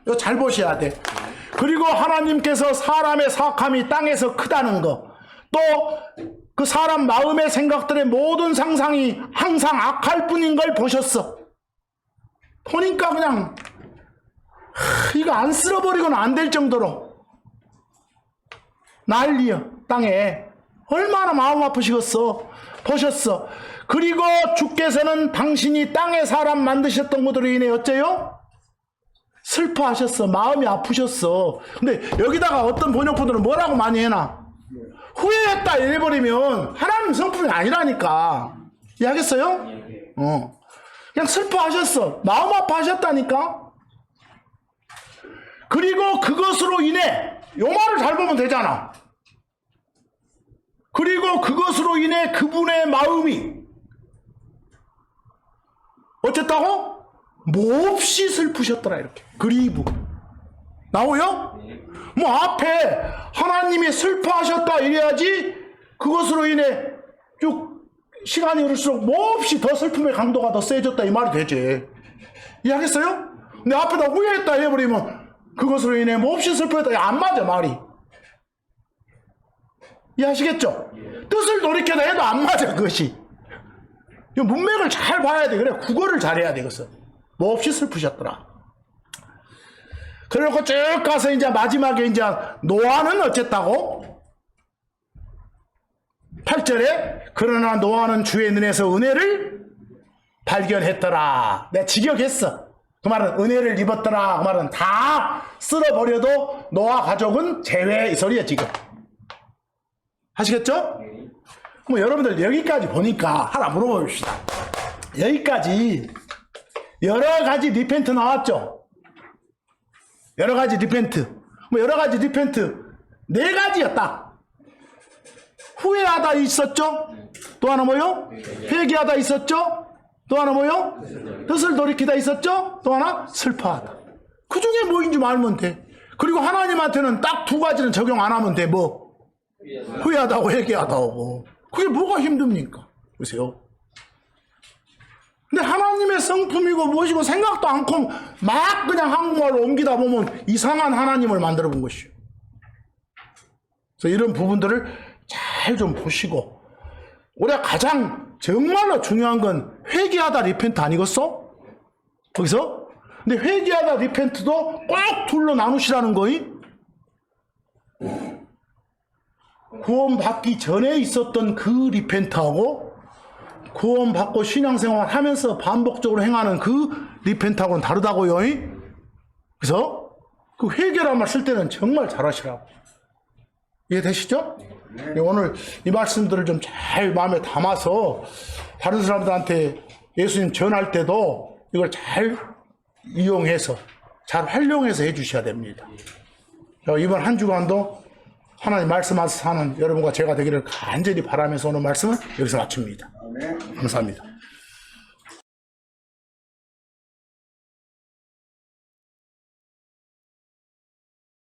이거 잘 보셔야 돼. 그리고 하나님께서 사람의 사악함이 땅에서 크다는 거, 또 그 사람 마음의 생각들의 모든 상상이 항상 악할 뿐인 걸 보셨어. 보니까 그냥 이거 안 쓸어버리고는 안 될 정도로 난리야. 땅에 얼마나 마음 아프시겠어. 보셨어. 그리고 주께서는 당신이 땅에 사람 만드셨던 것으로 인해 어째요? 슬퍼하셨어. 마음이 아프셨어. 근데 여기다가 어떤 번역본들은 뭐라고 많이 해놔? 후회했다 이래버리면 하나님 성품이 아니라니까. 이해하겠어요? 그냥 슬퍼하셨어. 마음 아파하셨다니까. 그리고 그것으로 인해, 요 말을 잘 보면 되잖아. 그리고 그것으로 인해 그분의 마음이 어쨌다고? 몹시 슬프셨더라. 이렇게 그리브 나오요? 뭐 앞에 하나님이 슬퍼하셨다 이래야지 그것으로 인해 쭉 시간이 흐를수록 몹시 더 슬픔의 강도가 더 세졌다 이 말이 되지. 이해하겠어요? 근데 앞에다 후회했다 해버리면 그것으로 인해 몹시 슬퍼했다. 안 맞아 말이. 이해하시겠죠? 뜻을 돌이켜다 해도 안 맞아 그것이. 문맥을 잘 봐야 돼. 그래 국어를 잘해야 돼. 그것은 몹시 슬프셨더라. 그리고 쭉 가서 이제 마지막에 이제 노아는 어쨌다고? 8절에 그러나 노아는 주의 눈에서 은혜를 발견했더라. 내가 직역했어. 그 말은 은혜를 입었더라. 그 말은 다 쓸어버려도 노아 가족은 제외 이 소리야 지금. 하시겠죠? 뭐 여러분들 여기까지 보니까 하나 물어봅시다. 여기까지 여러 가지 리펜트 나왔죠? 여러 가지 리펜트. 뭐 여러 가지 리펜트 4가지였다. 후회하다 있었죠? 또 하나 뭐요? 회개하다 있었죠? 또 하나 뭐요? 뜻을 돌이키다 있었죠? 또 하나 슬퍼하다. 그 중에 뭐인지 알면 돼. 그리고 하나님한테는 딱 2가지는 적용 안 하면 돼. 뭐? 후회하다고 회개하다고. 그게 뭐가 힘듭니까? 보세요. 근데 하나님의 성품이고 무엇이고 생각도 않고 막 그냥 한국말로 옮기다 보면 이상한 하나님을 만들어 본 것이요. 그래서 이런 부분들을 잘 좀 보시고, 우리가 가장 정말로 중요한 건 회개하다 리펜트 아니겠어? 거기서? 근데 회개하다 리펜트도 꼭 둘로 나누시라는 거이? 구원받기 전에 있었던 그 리펜트하고 구원받고 신앙생활 하면서 반복적으로 행하는 그 리펜트하고는 다르다고요. 그래서 그 회개란 말 쓸 때는 정말 잘하시라고. 이해되시죠? 오늘 이 말씀들을 좀 잘 마음에 담아서 다른 사람들한테 예수님 전할 때도 이걸 잘 이용해서 잘 활용해서 해주셔야 됩니다. 이번 한 주간도 하나님 말씀하셔서 사는 여러분과 제가 되기를 간절히 바라면서 오늘 말씀은 여기서 마칩니다. 감사합니다.